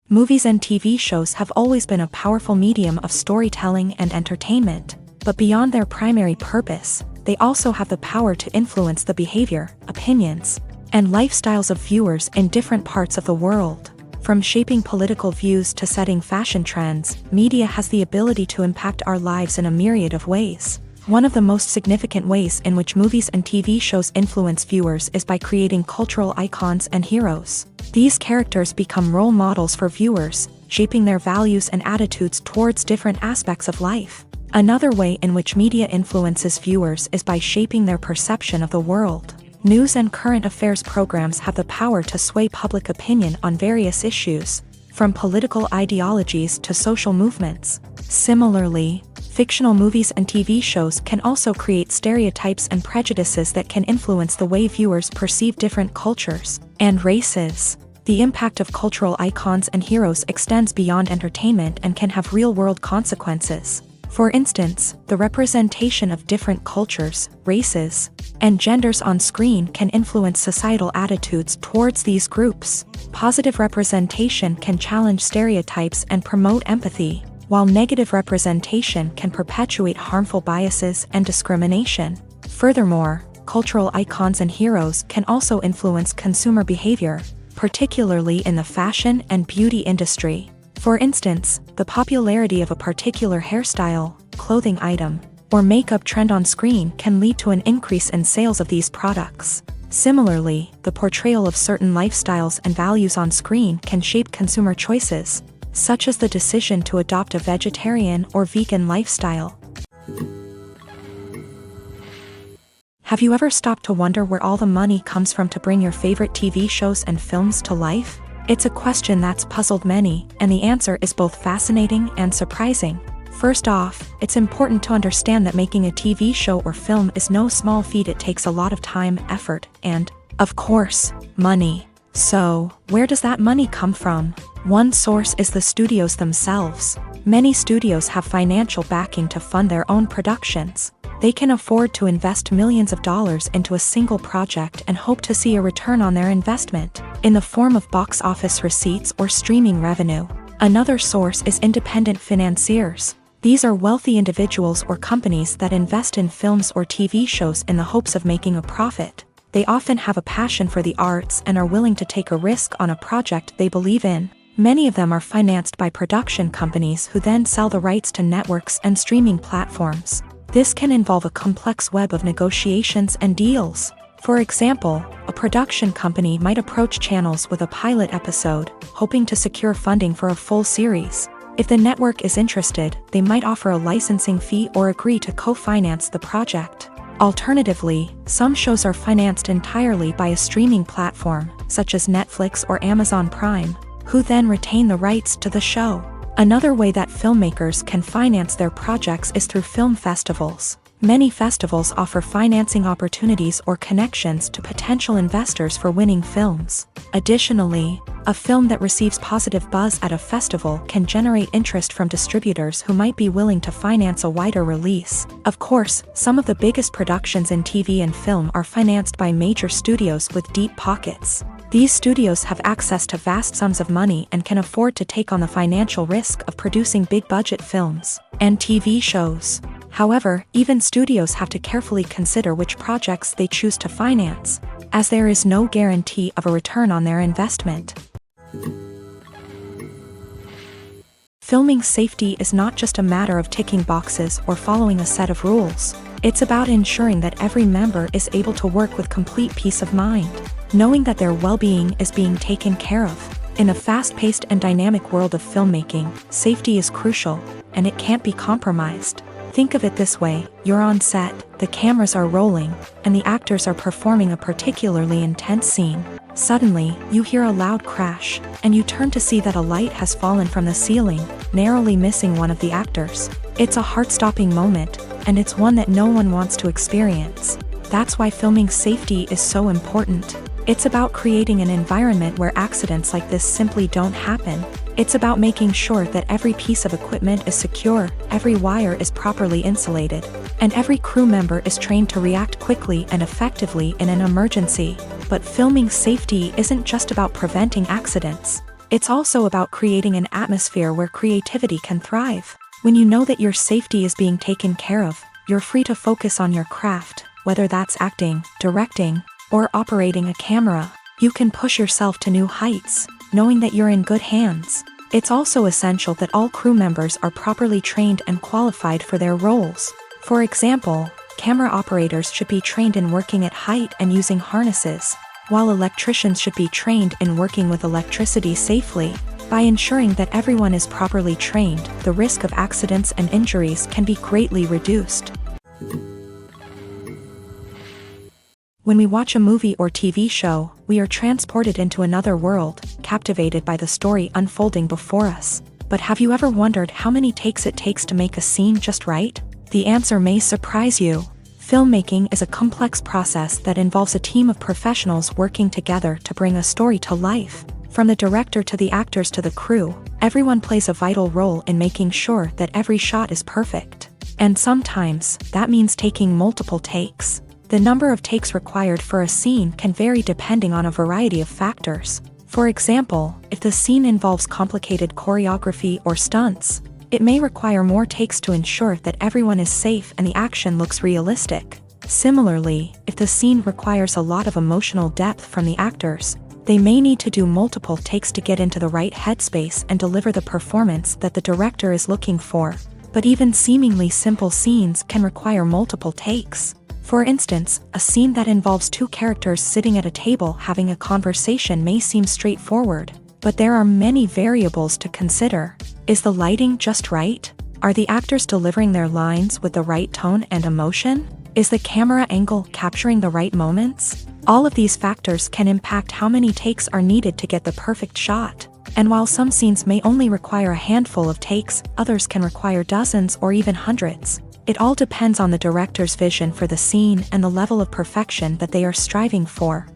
Movies and TV shows have always been a powerful medium of storytelling and entertainment, but beyond their primary purpose, they also have the power to influence the behavior, opinions, and lifestyles of viewers in different parts of the world. From shaping political views to setting fashion trends, media has the ability to impact our lives in a myriad of ways. One of the most significant ways in which movies and TV shows influence viewers is by creating cultural icons and heroes. These characters become role models for viewers, shaping their values and attitudes towards different aspects of life. Another way in which media influences viewers is by shaping their perception of the world. News and current affairs programs have the power to sway public opinion on various issues, from political ideologies to social movements. Similarly, fictional movies and TV shows can also create stereotypes and prejudices that can influence the way viewers perceive different cultures and races. The impact of cultural icons and heroes extends beyond entertainment and can have real-world consequences. For instance, the representation of different cultures, races, and genders on screen can influence societal attitudes towards these groups. Positive representation can challenge stereotypes and promote empathy, while negative representation can perpetuate harmful biases and discrimination. Furthermore, cultural icons and heroes can also influence consumer behavior, particularly in the fashion and beauty industry. For instance, the popularity of a particular hairstyle, clothing item, or makeup trend on screen can lead to an increase in sales of these products. Similarly, the portrayal of certain lifestyles and values on screen can shape consumer choices, such as the decision to adopt a vegetarian or vegan lifestyle. Have you ever stopped to wonder where all the money comes from to bring your favorite TV shows and films to life? It's a question that's puzzled many, and the answer is both fascinating and surprising. First off, it's important to understand that making a TV show or film is no small feat. It takes a lot of time, effort, and, of course, money. So, where does that money come from? One source is the studios themselves. Many studios have financial backing to fund their own productions. They can afford to invest millions of dollars into a single project and hope to see a return on their investment, in the form of box office receipts or streaming revenue. Another source is independent financiers. These are wealthy individuals or companies that invest in films or TV shows in the hopes of making a profit. They often have a passion for the arts and are willing to take a risk on a project they believe in. Many of them are financed by production companies who then sell the rights to networks and streaming platforms. This can involve a complex web of negotiations and deals. For example, a production company might approach channels with a pilot episode, hoping to secure funding for a full series. If the network is interested, they might offer a licensing fee or agree to co-finance the project. Alternatively, some shows are financed entirely by a streaming platform, such as Netflix or Amazon Prime, who then retain the rights to the show. Another way that filmmakers can finance their projects is through film festivals. Many festivals offer financing opportunities or connections to potential investors for winning films. Additionally, a film that receives positive buzz at a festival can generate interest from distributors who might be willing to finance a wider release. Of course, some of the biggest productions in TV and film are financed by major studios with deep pockets. These studios have access to vast sums of money and can afford to take on the financial risk of producing big-budget films and TV shows. However, even studios have to carefully consider which projects they choose to finance, as there is no guarantee of a return on their investment. Filming safety is not just a matter of ticking boxes or following a set of rules. It's about ensuring that every member is able to work with complete peace of mind, knowing that their well-being is being taken care of. In a fast-paced and dynamic world of filmmaking, safety is crucial, and it can't be compromised. Think of it this way: you're on set, the cameras are rolling, and the actors are performing a particularly intense scene. Suddenly, you hear a loud crash, and you turn to see that a light has fallen from the ceiling, narrowly missing one of the actors. It's a heart-stopping moment, and it's one that no one wants to experience. That's why filming safety is so important. It's about creating an environment where accidents like this simply don't happen. It's about making sure that every piece of equipment is secure, every wire is properly insulated, and every crew member is trained to react quickly and effectively in an emergency. But filming safety isn't just about preventing accidents. It's also about creating an atmosphere where creativity can thrive. When you know that your safety is being taken care of, you're free to focus on your craft, whether that's acting, directing, or operating a camera. You can push yourself to new heights, knowing that you're in good hands. It's also essential that all crew members are properly trained and qualified for their roles. For example, camera operators should be trained in working at height and using harnesses, while electricians should be trained in working with electricity safely. By ensuring that everyone is properly trained, the risk of accidents and injuries can be greatly reduced. When we watch a movie or TV show, we are transported into another world, captivated by the story unfolding before us. But have you ever wondered how many takes it takes to make a scene just right? The answer may surprise you. Filmmaking is a complex process that involves a team of professionals working together to bring a story to life. From the director to the actors to the crew, everyone plays a vital role in making sure that every shot is perfect. And sometimes, that means taking multiple takes. The number of takes required for a scene can vary depending on a variety of factors. For example, if the scene involves complicated choreography or stunts, it may require more takes to ensure that everyone is safe and the action looks realistic. Similarly, if the scene requires a lot of emotional depth from the actors, they may need to do multiple takes to get into the right headspace and deliver the performance that the director is looking for. But even seemingly simple scenes can require multiple takes. For instance, a scene that involves two characters sitting at a table having a conversation may seem straightforward, but there are many variables to consider. Is the lighting just right? Are the actors delivering their lines with the right tone and emotion? Is the camera angle capturing the right moments? All of these factors can impact how many takes are needed to get the perfect shot. And while some scenes may only require a handful of takes, others can require dozens or even hundreds. It all depends on the director's vision for the scene and the level of perfection that they are striving for.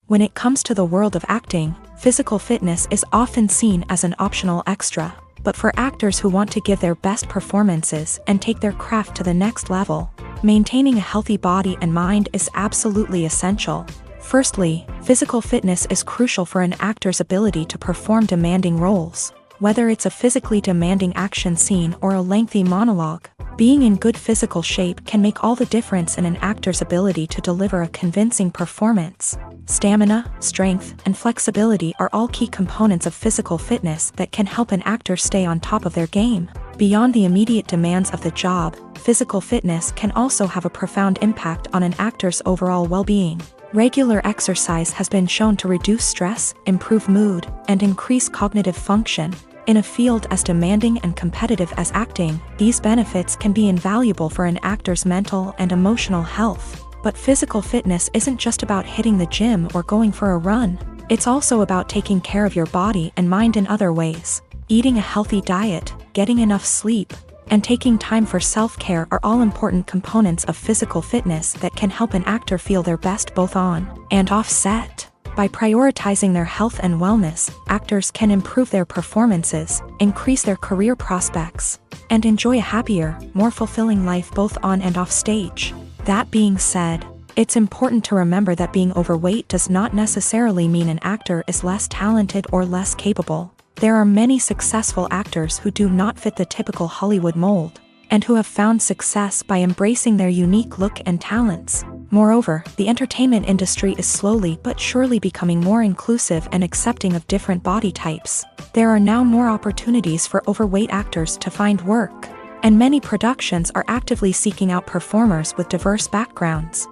When it comes to the world of acting, physical fitness is often seen as an optional extra. But for actors who want to give their best performances and take their craft to the next level, maintaining a healthy body and mind is absolutely essential. Firstly, physical fitness is crucial for an actor's ability to perform demanding roles. Whether it's a physically demanding action scene or a lengthy monologue, being in good physical shape can make all the difference in an actor's ability to deliver a convincing performance. Stamina, strength, and flexibility are all key components of physical fitness that can help an actor stay on top of their game. Beyond the immediate demands of the job, physical fitness can also have a profound impact on an actor's overall well-being. Regular exercise has been shown to reduce stress, improve mood, and increase cognitive function. In a field as demanding and competitive as acting, these benefits can be invaluable for an actor's mental and emotional health. But physical fitness isn't just about hitting the gym or going for a run. It's also about taking care of your body and mind in other ways. Eating a healthy diet, getting enough sleep, and taking time for self-care are all important components of physical fitness that can help an actor feel their best both on and off set. By prioritizing their health and wellness, actors can improve their performances, increase their career prospects, and enjoy a happier, more fulfilling life both on and off stage. That being said, it's important to remember that being overweight does not necessarily mean an actor is less talented or less capable. There are many successful actors who do not fit the typical Hollywood mold, and who have found success by embracing their unique look and talents. Moreover, the entertainment industry is slowly but surely becoming more inclusive and accepting of different body types. There are now more opportunities for overweight actors to find work, and many productions are actively seeking out performers with diverse backgrounds.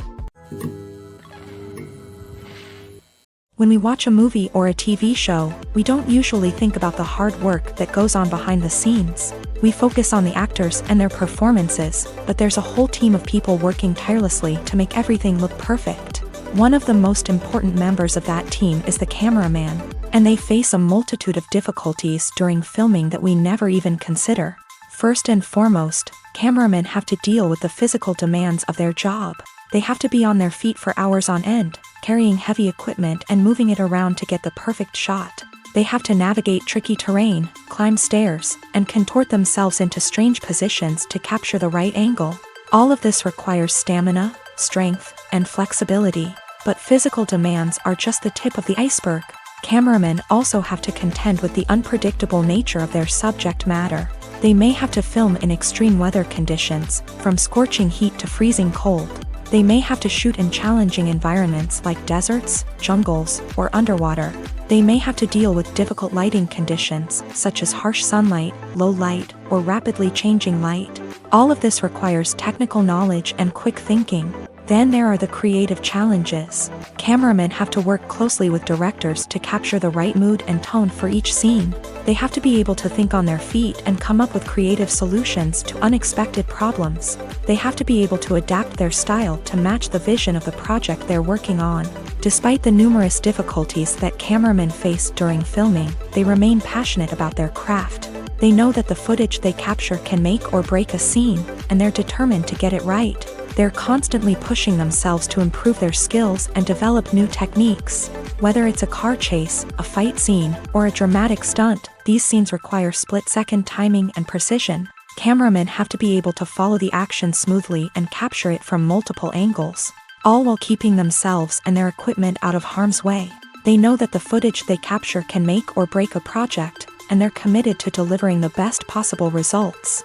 When we watch a movie or a TV show, we don't usually think about the hard work that goes on behind the scenes. We focus on the actors and their performances, but there's a whole team of people working tirelessly to make everything look perfect. One of the most important members of that team is the cameraman, and they face a multitude of difficulties during filming that we never even consider. First and foremost, cameramen have to deal with the physical demands of their job. They have to be on their feet for hours on end, carrying heavy equipment and moving it around to get the perfect shot. They have to navigate tricky terrain, climb stairs, and contort themselves into strange positions to capture the right angle. All of this requires stamina, strength, and flexibility. But physical demands are just the tip of the iceberg. Cameramen also have to contend with the unpredictable nature of their subject matter. They may have to film in extreme weather conditions, from scorching heat to freezing cold. They may have to shoot in challenging environments like deserts, jungles, or underwater. They may have to deal with difficult lighting conditions, such as harsh sunlight, low light, or rapidly changing light. All of this requires technical knowledge and quick thinking. Then there are the creative challenges. Cameramen have to work closely with directors to capture the right mood and tone for each scene. They have to be able to think on their feet and come up with creative solutions to unexpected problems. They have to be able to adapt their style to match the vision of the project they're working on. Despite the numerous difficulties that cameramen face during filming, they remain passionate about their craft. They know that the footage they capture can make or break a scene, and they're determined to get it right. They're constantly pushing themselves to improve their skills and develop new techniques. Whether it's a car chase, a fight scene, or a dramatic stunt, these scenes require split-second timing and precision. Cameramen have to be able to follow the action smoothly and capture it from multiple angles, all while keeping themselves and their equipment out of harm's way. They know that the footage they capture can make or break a project, and they're committed to delivering the best possible results.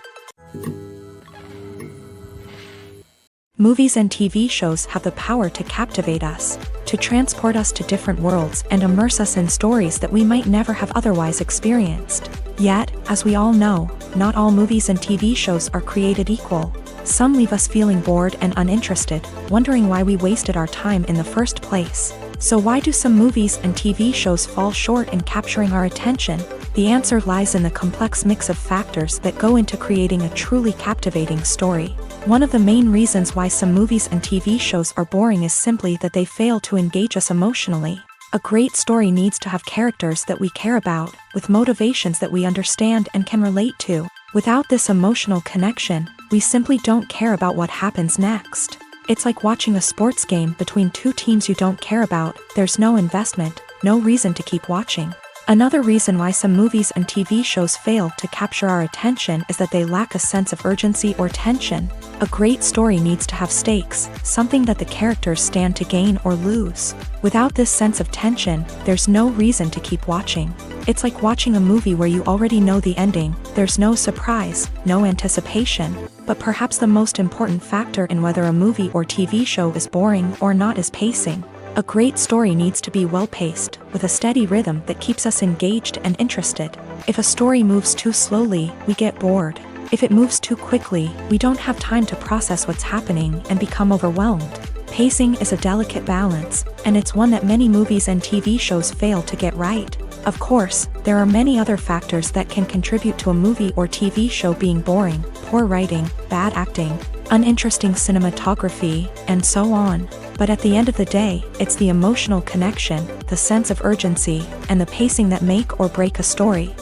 Movies and TV shows have the power to captivate us, to transport us to different worlds and immerse us in stories that we might never have otherwise experienced. Yet, as we all know, not all movies and TV shows are created equal. Some leave us feeling bored and uninterested, wondering why we wasted our time in the first place. So why do some movies and TV shows fall short in capturing our attention? The answer lies in the complex mix of factors that go into creating a truly captivating story. One of the main reasons why some movies and TV shows are boring is simply that they fail to engage us emotionally. A great story needs to have characters that we care about, with motivations that we understand and can relate to. Without this emotional connection, we simply don't care about what happens next. It's like watching a sports game between two teams you don't care about. There's no investment, no reason to keep watching. Another reason why some movies and TV shows fail to capture our attention is that they lack a sense of urgency or tension. A great story needs to have stakes, something that the characters stand to gain or lose. Without this sense of tension, there's no reason to keep watching. It's like watching a movie where you already know the ending, there's no surprise, no anticipation. But perhaps the most important factor in whether a movie or TV show is boring or not is pacing. A great story needs to be well-paced, with a steady rhythm that keeps us engaged and interested. If a story moves too slowly, we get bored. If it moves too quickly, we don't have time to process what's happening and become overwhelmed. Pacing is a delicate balance, and it's one that many movies and TV shows fail to get right. Of course, there are many other factors that can contribute to a movie or TV show being boring: poor writing, bad acting, uninteresting cinematography, and so on. But at the end of the day, it's the emotional connection, the sense of urgency, and the pacing that make or break a story.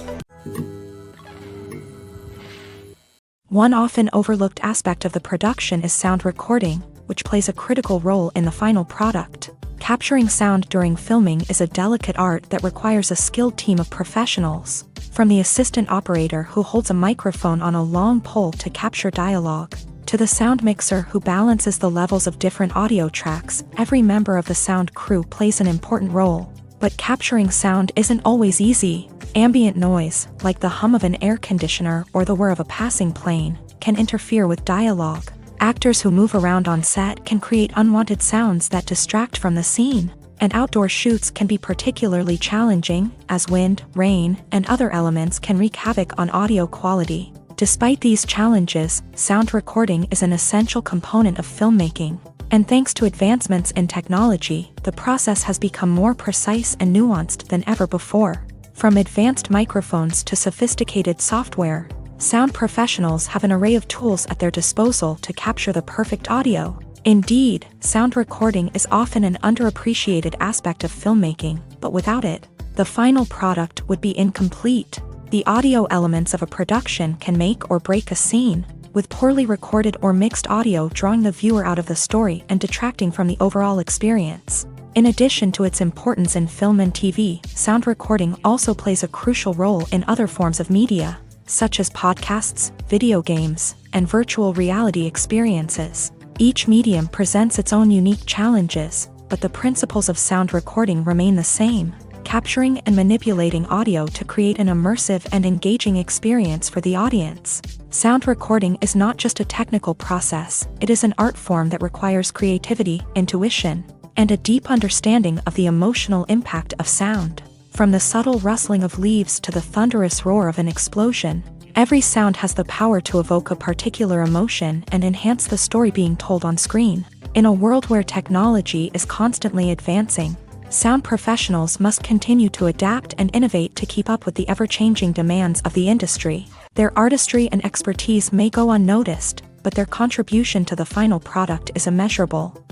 One often overlooked aspect of the production is sound recording, which plays a critical role in the final product. Capturing sound during filming is a delicate art that requires a skilled team of professionals. From the assistant operator who holds a microphone on a long pole to capture dialogue, to the sound mixer who balances the levels of different audio tracks, every member of the sound crew plays an important role. But capturing sound isn't always easy. Ambient noise, like the hum of an air conditioner or the whir of a passing plane, can interfere with dialogue. Actors who move around on set can create unwanted sounds that distract from the scene. And outdoor shoots can be particularly challenging, as wind, rain, and other elements can wreak havoc on audio quality. Despite these challenges, sound recording is an essential component of filmmaking. And thanks to advancements in technology, the process has become more precise and nuanced than ever before. From advanced microphones to sophisticated software, sound professionals have an array of tools at their disposal to capture the perfect audio. Indeed, sound recording is often an underappreciated aspect of filmmaking, but without it, the final product would be incomplete. The audio elements of a production can make or break a scene, with poorly recorded or mixed audio drawing the viewer out of the story and detracting from the overall experience. In addition to its importance in film and TV, sound recording also plays a crucial role in other forms of media, such as podcasts, video games, and virtual reality experiences. Each medium presents its own unique challenges, but the principles of sound recording remain the same: capturing and manipulating audio to create an immersive and engaging experience for the audience. Sound recording is not just a technical process, it is an art form that requires creativity, intuition, and a deep understanding of the emotional impact of sound. From the subtle rustling of leaves to the thunderous roar of an explosion, every sound has the power to evoke a particular emotion and enhance the story being told on screen. In a world where technology is constantly advancing, sound professionals must continue to adapt and innovate to keep up with the ever-changing demands of the industry. Their artistry and expertise may go unnoticed, but their contribution to the final product is immeasurable.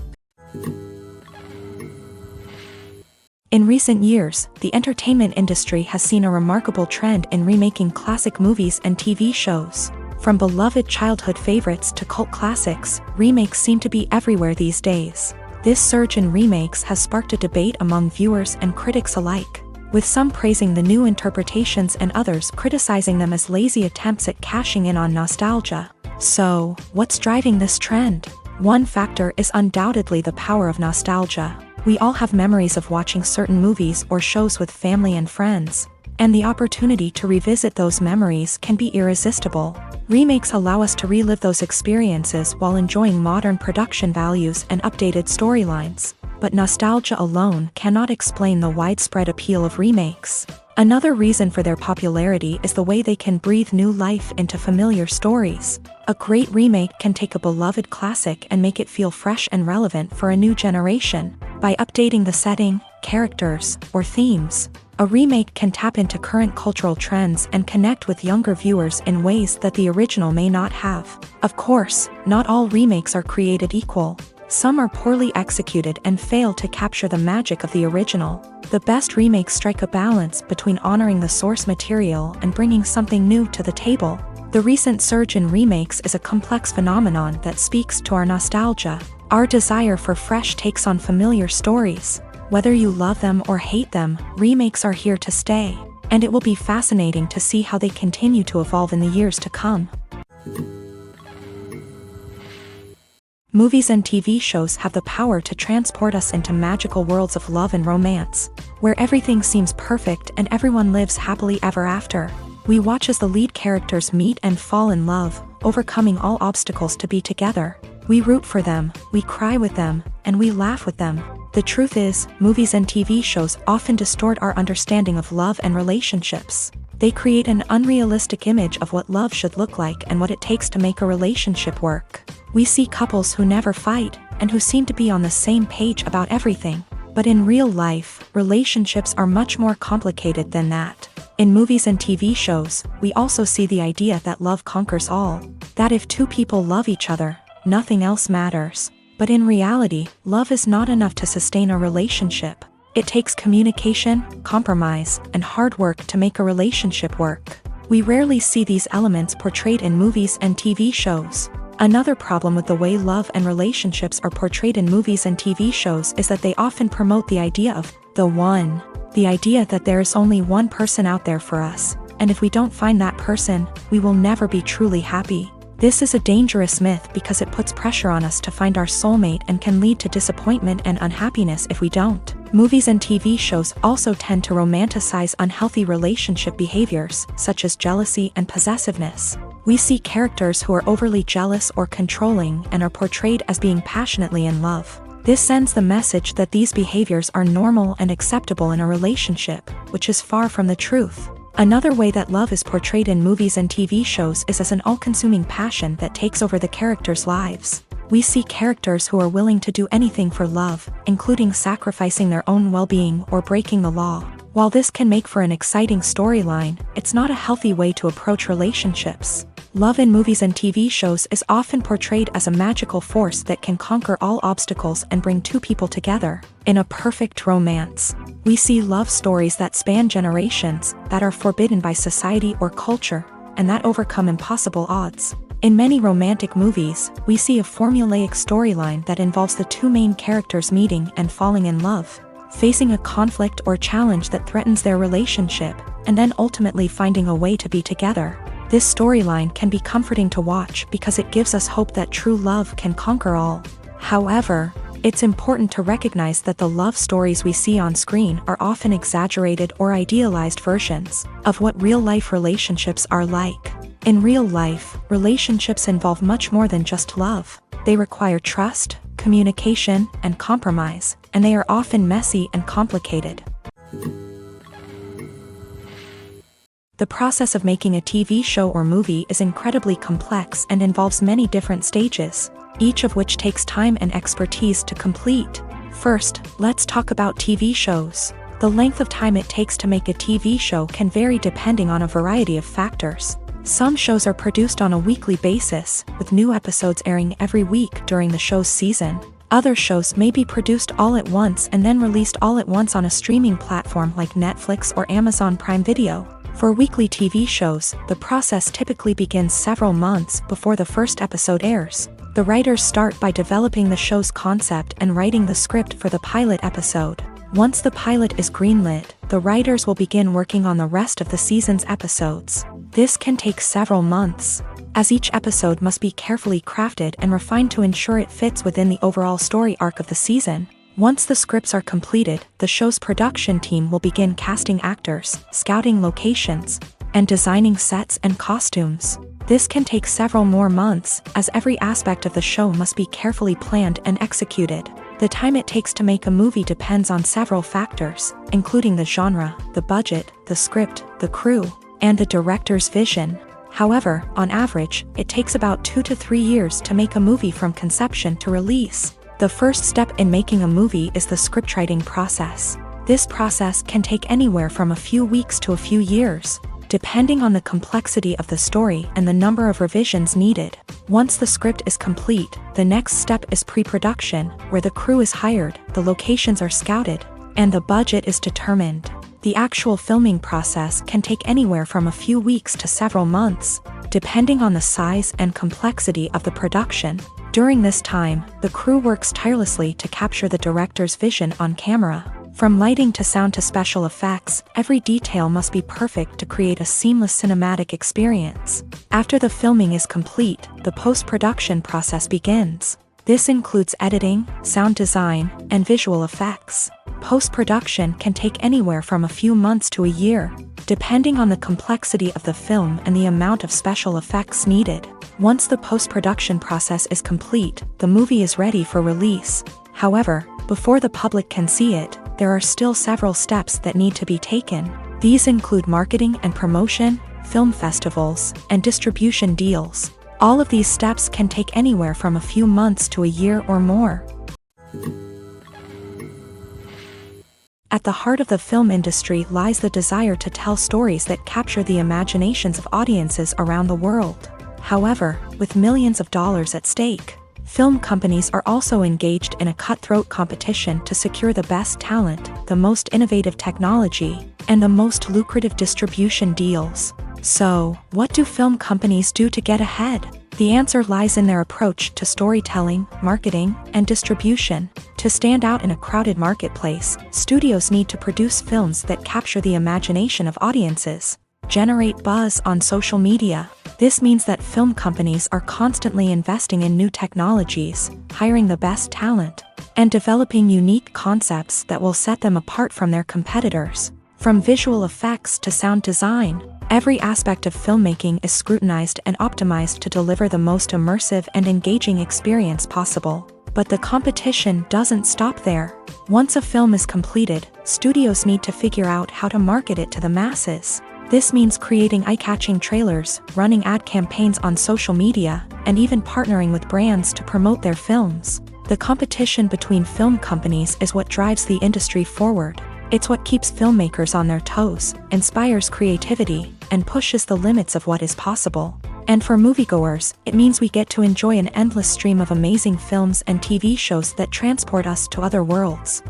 In recent years, the entertainment industry has seen a remarkable trend in remaking classic movies and TV shows. From beloved childhood favorites to cult classics, remakes seem to be everywhere these days. This surge in remakes has sparked a debate among viewers and critics alike, with some praising the new interpretations and others criticizing them as lazy attempts at cashing in on nostalgia. So, what's driving this trend? One factor is undoubtedly the power of nostalgia. We all have memories of watching certain movies or shows with family and friends, and the opportunity to revisit those memories can be irresistible. Remakes allow us to relive those experiences while enjoying modern production values and updated storylines. But nostalgia alone cannot explain the widespread appeal of remakes. Another reason for their popularity is the way they can breathe new life into familiar stories. A great remake can take a beloved classic and make it feel fresh and relevant for a new generation. By updating the setting, characters, or themes, a remake can tap into current cultural trends and connect with younger viewers in ways that the original may not have. Of course, not all remakes are created equal. Some are poorly executed and fail to capture the magic of the original. The best remakes strike a balance between honoring the source material and bringing something new to the table. The recent surge in remakes is a complex phenomenon that speaks to our nostalgia, our desire for fresh takes on familiar stories. Whether you love them or hate them, remakes are here to stay, and it will be fascinating to see how they continue to evolve in the years to come. Movies and TV shows have the power to transport us into magical worlds of love and romance, where everything seems perfect and everyone lives happily ever after. We watch as the lead characters meet and fall in love, overcoming all obstacles to be together. We root for them, we cry with them, and we laugh with them. The truth is, movies and TV shows often distort our understanding of love and relationships. They create an unrealistic image of what love should look like and what it takes to make a relationship work. We see couples who never fight, and who seem to be on the same page about everything. But in real life, relationships are much more complicated than that. In movies and TV shows, we also see the idea that love conquers all. That if two people love each other, nothing else matters. But in reality, love is not enough to sustain a relationship. It takes communication, compromise, and hard work to make a relationship work. We rarely see these elements portrayed in movies and TV shows. Another problem with the way love and relationships are portrayed in movies and TV shows is that they often promote the idea of the one. The idea that there is only one person out there for us, and if we don't find that person, we will never be truly happy. This is a dangerous myth because it puts pressure on us to find our soulmate and can lead to disappointment and unhappiness if we don't. Movies and TV shows also tend to romanticize unhealthy relationship behaviors, such as jealousy and possessiveness. We see characters who are overly jealous or controlling and are portrayed as being passionately in love. This sends the message that these behaviors are normal and acceptable in a relationship, which is far from the truth. Another way that love is portrayed in movies and TV shows is as an all-consuming passion that takes over the characters' lives. We see characters who are willing to do anything for love, including sacrificing their own well-being or breaking the law. While this can make for an exciting storyline, it's not a healthy way to approach relationships. Love in movies and TV shows is often portrayed as a magical force that can conquer all obstacles and bring two people together in a perfect romance. We see love stories that span generations, that are forbidden by society or culture, and that overcome impossible odds. In many romantic movies, we see a formulaic storyline that involves the two main characters meeting and falling in love, facing a conflict or challenge that threatens their relationship, and then ultimately finding a way to be together. This storyline can be comforting to watch because it gives us hope that true love can conquer all. However, it's important to recognize that the love stories we see on screen are often exaggerated or idealized versions of what real-life relationships are like. In real life, relationships involve much more than just love. They require trust, communication, and compromise, and they are often messy and complicated. The process of making a TV show or movie is incredibly complex and involves many different stages, each of which takes time and expertise to complete. First, let's talk about TV shows. The length of time it takes to make a TV show can vary depending on a variety of factors. Some shows are produced on a weekly basis, with new episodes airing every week during the show's season. Other shows may be produced all at once and then released all at once on a streaming platform like Netflix or Amazon Prime Video. For weekly TV shows, the process typically begins several months before the first episode airs. The writers start by developing the show's concept and writing the script for the pilot episode. Once the pilot is greenlit, the writers will begin working on the rest of the season's episodes. This can take several months, as each episode must be carefully crafted and refined to ensure it fits within the overall story arc of the season. Once the scripts are completed, the show's production team will begin casting actors, scouting locations, and designing sets and costumes. This can take several more months, as every aspect of the show must be carefully planned and executed. The time it takes to make a movie depends on several factors, including the genre, the budget, the script, the crew, and the director's vision. However, on average, it takes about 2 to 3 years to make a movie from conception to release. The first step in making a movie is the scriptwriting process. This process can take anywhere from a few weeks to a few years, depending on the complexity of the story and the number of revisions needed. Once the script is complete, the next step is pre-production, where the crew is hired, the locations are scouted, and the budget is determined. The actual filming process can take anywhere from a few weeks to several months, depending on the size and complexity of the production. During this time, the crew works tirelessly to capture the director's vision on camera. From lighting to sound to special effects, every detail must be perfect to create a seamless cinematic experience. After the filming is complete, the post-production process begins. This includes editing, sound design, and visual effects. Post-production can take anywhere from a few months to a year, depending on the complexity of the film and the amount of special effects needed. Once the post-production process is complete, the movie is ready for release. However, before the public can see it, there are still several steps that need to be taken. These include marketing and promotion, film festivals, and distribution deals. All of these steps can take anywhere from a few months to a year or more. At the heart of the film industry lies the desire to tell stories that capture the imaginations of audiences around the world. However, with millions of dollars at stake, film companies are also engaged in a cutthroat competition to secure the best talent, the most innovative technology, and the most lucrative distribution deals. So, what do film companies do to get ahead? The answer lies in their approach to storytelling, marketing, and distribution. To stand out in a crowded marketplace, studios need to produce films that capture the imagination of audiences, generate buzz on social media. This means that film companies are constantly investing in new technologies, hiring the best talent, and developing unique concepts that will set them apart from their competitors. From visual effects to sound design, every aspect of filmmaking is scrutinized and optimized to deliver the most immersive and engaging experience possible. But the competition doesn't stop there. Once a film is completed, studios need to figure out how to market it to the masses. This means creating eye-catching trailers, running ad campaigns on social media, and even partnering with brands to promote their films. The competition between film companies is what drives the industry forward. It's what keeps filmmakers on their toes, inspires creativity, and pushes the limits of what is possible. And for moviegoers, it means we get to enjoy an endless stream of amazing films and TV shows that transport us to other worlds.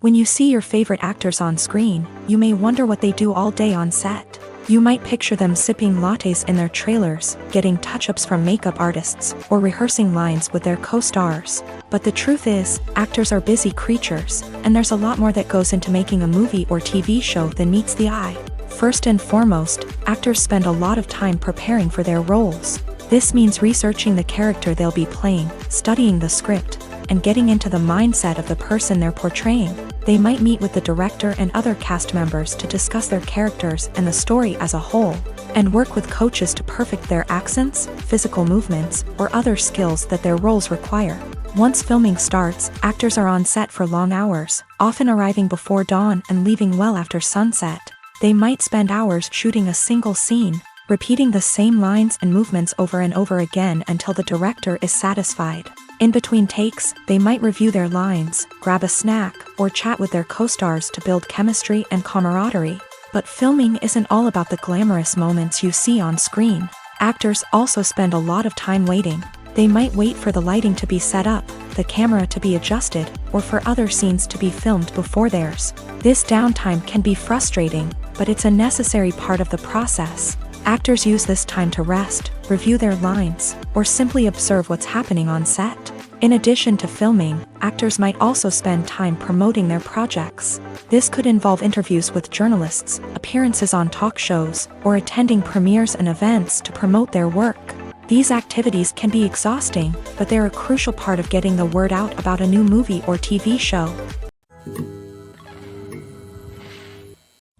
When you see your favorite actors on screen, you may wonder what they do all day on set. You might picture them sipping lattes in their trailers, getting touch-ups from makeup artists, or rehearsing lines with their co-stars. But the truth is, actors are busy creatures, and there's a lot more that goes into making a movie or TV show than meets the eye. First and foremost, actors spend a lot of time preparing for their roles. This means researching the character they'll be playing, studying the script, and getting into the mindset of the person they're portraying. They might meet with the director and other cast members to discuss their characters and the story as a whole, and work with coaches to perfect their accents, physical movements, or other skills that their roles require. Once filming starts, actors are on set for long hours, often arriving before dawn and leaving well after sunset. They might spend hours shooting a single scene, repeating the same lines and movements over and over again until the director is satisfied. In between takes, they might review their lines, grab a snack, or chat with their co-stars to build chemistry and camaraderie. But filming isn't all about the glamorous moments you see on screen. Actors also spend a lot of time waiting. They might wait for the lighting to be set up, the camera to be adjusted, or for other scenes to be filmed before theirs. This downtime can be frustrating, but it's a necessary part of the process. Actors use this time to rest, review their lines, or simply observe what's happening on set. In addition to filming, actors might also spend time promoting their projects. This could involve interviews with journalists, appearances on talk shows, or attending premieres and events to promote their work. These activities can be exhausting, but they're a crucial part of getting the word out about a new movie or TV show.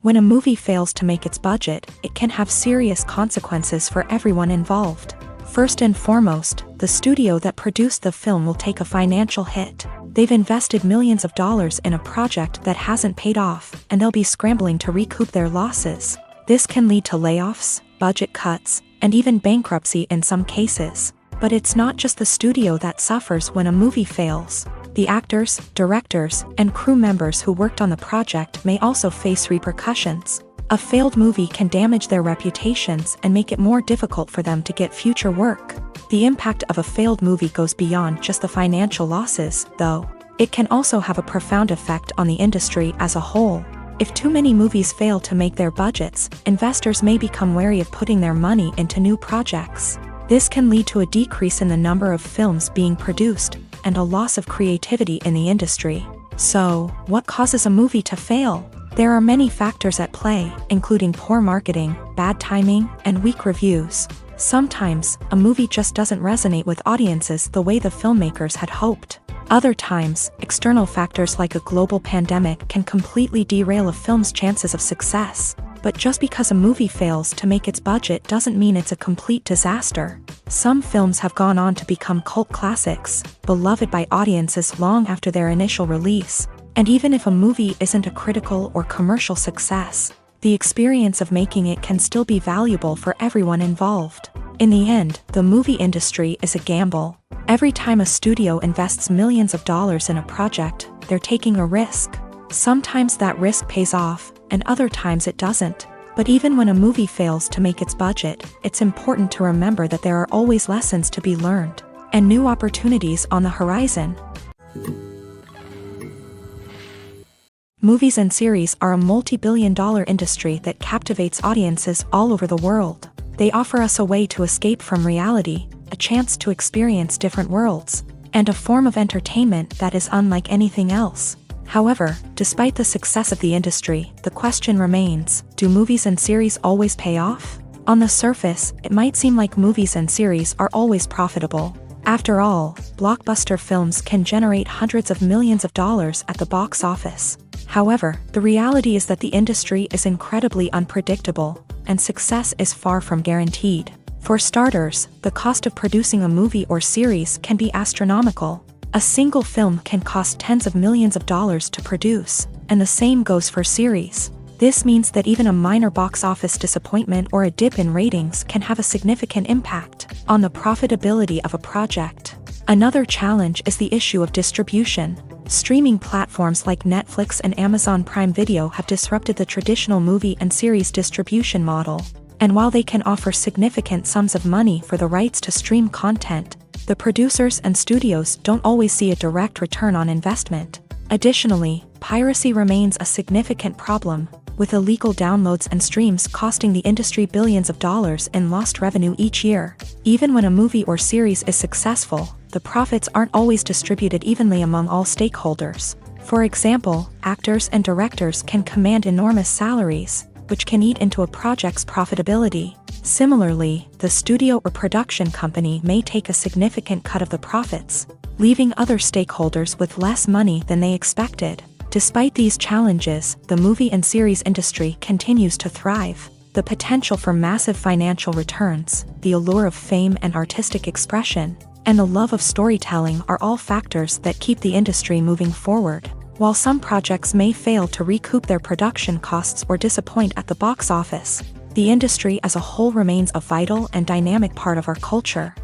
When a movie fails to make its budget, it can have serious consequences for everyone involved. First and foremost, the studio that produced the film will take a financial hit. They've invested millions of dollars in a project that hasn't paid off, and they'll be scrambling to recoup their losses. This can lead to layoffs, budget cuts, and even bankruptcy in some cases. But it's not just the studio that suffers when a movie fails. The actors, directors, and crew members who worked on the project may also face repercussions. A failed movie can damage their reputations and make it more difficult for them to get future work. The impact of a failed movie goes beyond just the financial losses, though. It can also have a profound effect on the industry as a whole. If too many movies fail to make their budgets, investors may become wary of putting their money into new projects. This can lead to a decrease in the number of films being produced, and a loss of creativity in the industry. So, what causes a movie to fail? There are many factors at play, including poor marketing, bad timing, and weak reviews. Sometimes, a movie just doesn't resonate with audiences the way the filmmakers had hoped. Other times, external factors like a global pandemic can completely derail a film's chances of success. But just because a movie fails to make its budget doesn't mean it's a complete disaster. Some films have gone on to become cult classics, beloved by audiences long after their initial release. And even if a movie isn't a critical or commercial success, the experience of making it can still be valuable for everyone involved. In the end, the movie industry is a gamble. Every time a studio invests millions of dollars in a project, they're taking a risk. Sometimes that risk pays off, and other times it doesn't. But even when a movie fails to make its budget, it's important to remember that there are always lessons to be learned, and new opportunities on the horizon. Movies and series are a multi-billion-dollar industry that captivates audiences all over the world. They offer us a way to escape from reality, a chance to experience different worlds, and a form of entertainment that is unlike anything else. However, despite the success of the industry, the question remains, do movies and series always pay off? On the surface, it might seem like movies and series are always profitable. After all, blockbuster films can generate hundreds of millions of dollars at the box office. However, the reality is that the industry is incredibly unpredictable, and success is far from guaranteed. For starters, the cost of producing a movie or series can be astronomical. A single film can cost tens of millions of dollars to produce, and the same goes for series. This means that even a minor box office disappointment or a dip in ratings can have a significant impact on the profitability of a project. Another challenge is the issue of distribution. Streaming platforms like Netflix and Amazon Prime Video have disrupted the traditional movie and series distribution model. And while they can offer significant sums of money for the rights to stream content, the producers and studios don't always see a direct return on investment. Additionally, piracy remains a significant problem, with illegal downloads and streams costing the industry billions of dollars in lost revenue each year. Even when a movie or series is successful, the profits aren't always distributed evenly among all stakeholders. For example, actors and directors can command enormous salaries, which can eat into a project's profitability. Similarly, the studio or production company may take a significant cut of the profits, leaving other stakeholders with less money than they expected. Despite these challenges, the movie and series industry continues to thrive. The potential for massive financial returns, the allure of fame and artistic expression, and the love of storytelling are all factors that keep the industry moving forward. While some projects may fail to recoup their production costs or disappoint at the box office, the industry as a whole remains a vital and dynamic part of our culture.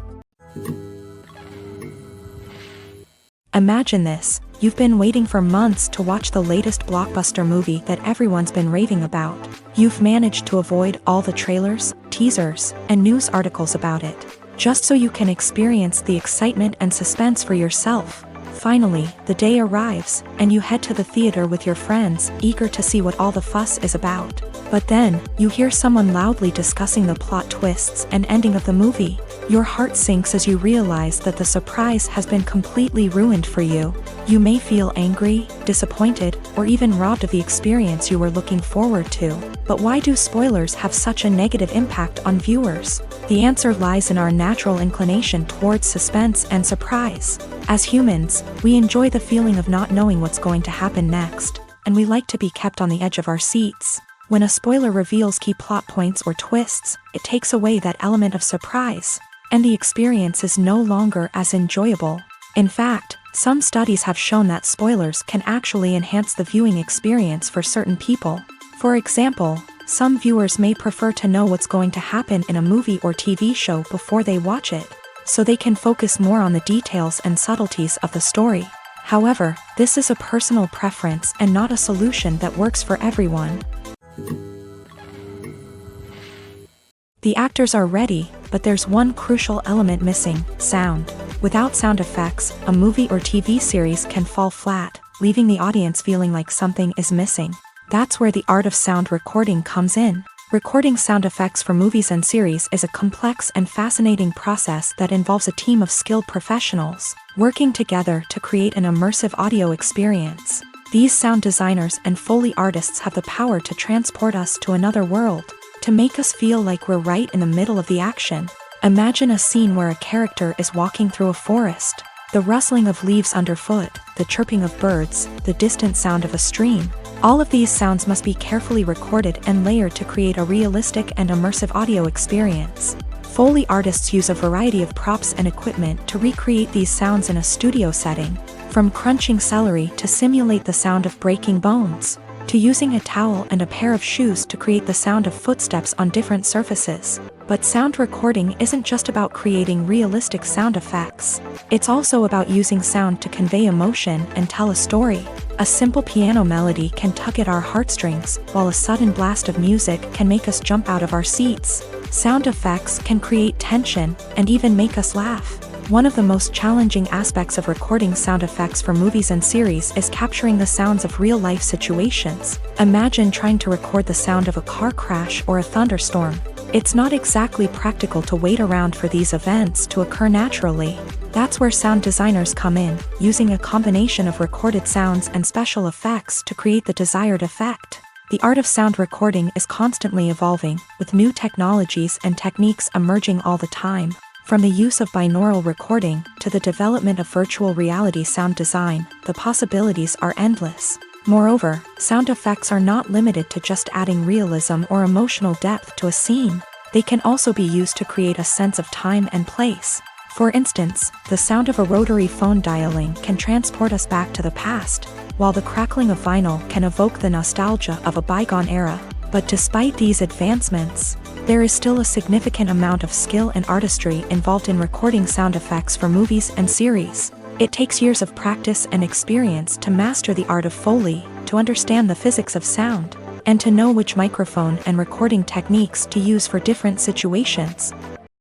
Imagine this: you've been waiting for months to watch the latest blockbuster movie that everyone's been raving about. You've managed to avoid all the trailers, teasers, and news articles about it, just so you can experience the excitement and suspense for yourself. Finally, the day arrives, and you head to the theater with your friends, eager to see what all the fuss is about. But then, you hear someone loudly discussing the plot twists and ending of the movie. Your heart sinks as you realize that the surprise has been completely ruined for you. You may feel angry, disappointed, or even robbed of the experience you were looking forward to. But why do spoilers have such a negative impact on viewers? The answer lies in our natural inclination towards suspense and surprise. As humans, we enjoy the feeling of not knowing what's going to happen next, and we like to be kept on the edge of our seats. When a spoiler reveals key plot points or twists, it takes away that element of surprise, and the experience is no longer as enjoyable. In fact, some studies have shown that spoilers can actually enhance the viewing experience for certain people. For example, some viewers may prefer to know what's going to happen in a movie or TV show before they watch it, so they can focus more on the details and subtleties of the story. However, this is a personal preference and not a solution that works for everyone. The actors are ready, but there's one crucial element missing: sound. Without sound effects, a movie or TV series can fall flat, leaving the audience feeling like something is missing. That's where the art of sound recording comes in. Recording sound effects for movies and series is a complex and fascinating process that involves a team of skilled professionals working together to create an immersive audio experience. These sound designers and Foley artists have the power to transport us to another world, to make us feel like we're right in the middle of the action. Imagine a scene where a character is walking through a forest. The rustling of leaves underfoot, the chirping of birds, the distant sound of a stream. All of these sounds must be carefully recorded and layered to create a realistic and immersive audio experience. Foley artists use a variety of props and equipment to recreate these sounds in a studio setting, from crunching celery to simulate the sound of breaking bones, to using a towel and a pair of shoes to create the sound of footsteps on different surfaces. But sound recording isn't just about creating realistic sound effects. It's also about using sound to convey emotion and tell a story. A simple piano melody can tug at our heartstrings, while a sudden blast of music can make us jump out of our seats. Sound effects can create tension and even make us laugh. One of the most challenging aspects of recording sound effects for movies and series is capturing the sounds of real-life situations. Imagine trying to record the sound of a car crash or a thunderstorm. It's not exactly practical to wait around for these events to occur naturally. That's where sound designers come in, using a combination of recorded sounds and special effects to create the desired effect. The art of sound recording is constantly evolving, with new technologies and techniques emerging all the time. From the use of binaural recording to the development of virtual reality sound design, the possibilities are endless. Moreover, sound effects are not limited to just adding realism or emotional depth to a scene. They can also be used to create a sense of time and place. For instance, the sound of a rotary phone dialing can transport us back to the past, while the crackling of vinyl can evoke the nostalgia of a bygone era. But despite these advancements, there is still a significant amount of skill and artistry involved in recording sound effects for movies and series. It takes years of practice and experience to master the art of Foley, to understand the physics of sound, and to know which microphone and recording techniques to use for different situations.